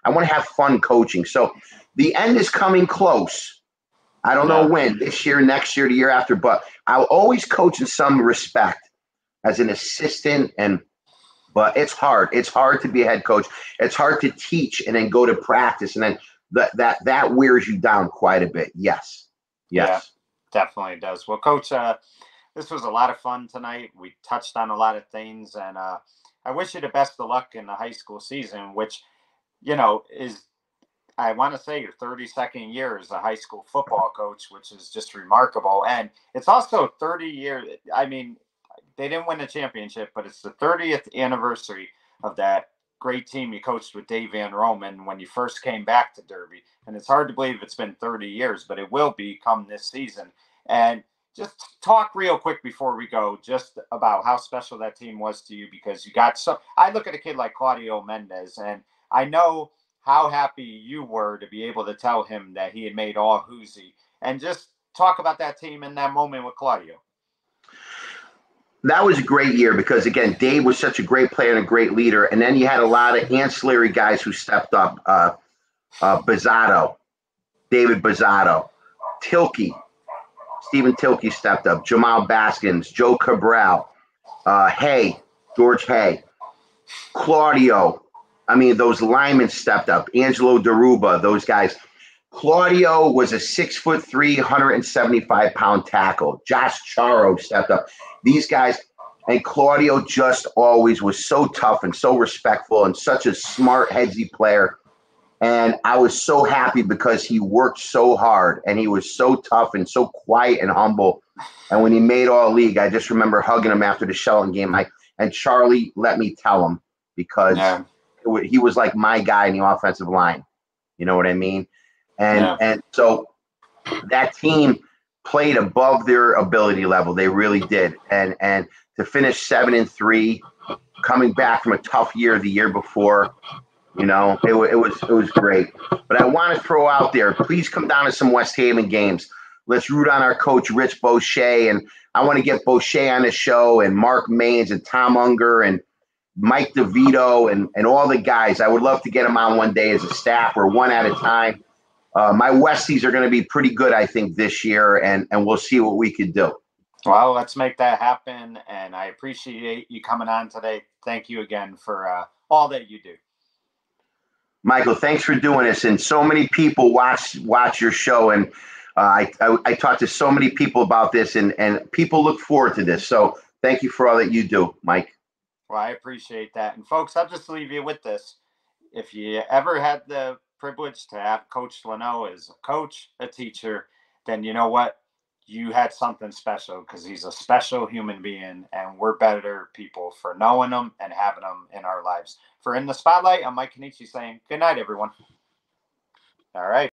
I want to have fun coaching. So the end is coming close. I don't know when, this year, next year, the year after, but I'll always coach in some respect as an assistant. But it's hard. It's hard to be a head coach. It's hard to teach and then go to practice. And then that wears you down quite a bit. Yes. Yeah, definitely does. Well, Coach, this was a lot of fun tonight. We touched on a lot of things, and I wish you the best of luck in the high school season, which, is, I want to say, your 32nd year as a high school football coach, which is just remarkable. And it's also 30 years. I mean, they didn't win the championship, but it's the 30th anniversary of that great team you coached with Dave Van Roman when you first came back to Derby. And it's hard to believe it's been 30 years, but it will be come this season. And just talk real quick before we go, just about how special that team was to you, because you got I look at a kid like Claudio Mendez, and I know how happy you were to be able to tell him that he had made all Hoosie, and just talk about that team in that moment with Claudio. That was a great year because, again, Dave was such a great player and a great leader. And then you had a lot of ancillary guys who stepped up. Bizzato, David Bizzato, Tilkey, Stephen Tilkey stepped up, Jamal Baskins, Joe Cabral, George Hay, Claudio. I mean, those linemen stepped up. Angelo Deruba, those guys. Claudio was a 6'3", 175-pound tackle. Josh Charo stepped up. These guys, and Claudio just always was so tough and so respectful and such a smart, headsy player. And I was so happy because he worked so hard and he was so tough and so quiet and humble. And when he made All-League, I just remember hugging him after the Shelton game. And Charlie let me tell him because he was like my guy in the offensive line. You know what I mean? And so that team played above their ability level. They really did. And to finish 7-3 coming back from a tough year the year before. You know, it was great. But I want to throw out there, please come down to some West Haven games. Let's root on our coach, Rich Boucher. And I want to get Boucher on the show, and Mark Maines and Tom Unger and Mike DeVito and all the guys. I would love to get them on one day as a staff or one at a time. My Westies are going to be pretty good, I think, this year, and we'll see what we can do. Well, let's make that happen, and I appreciate you coming on today. Thank you again for all that you do. Michael, thanks for doing this. And so many people watch your show, and I talked to so many people about this, and people look forward to this. So thank you for all that you do, Mike. Well, I appreciate that. And folks, I'll just leave you with this. If you ever had the privilege to have Coach Luneau as a coach, a teacher, then you know what? You had something special, because he's a special human being, and we're better people for knowing him and having him in our lives. For In the Spotlight, I'm Mike Kenichi saying good night, everyone. All right.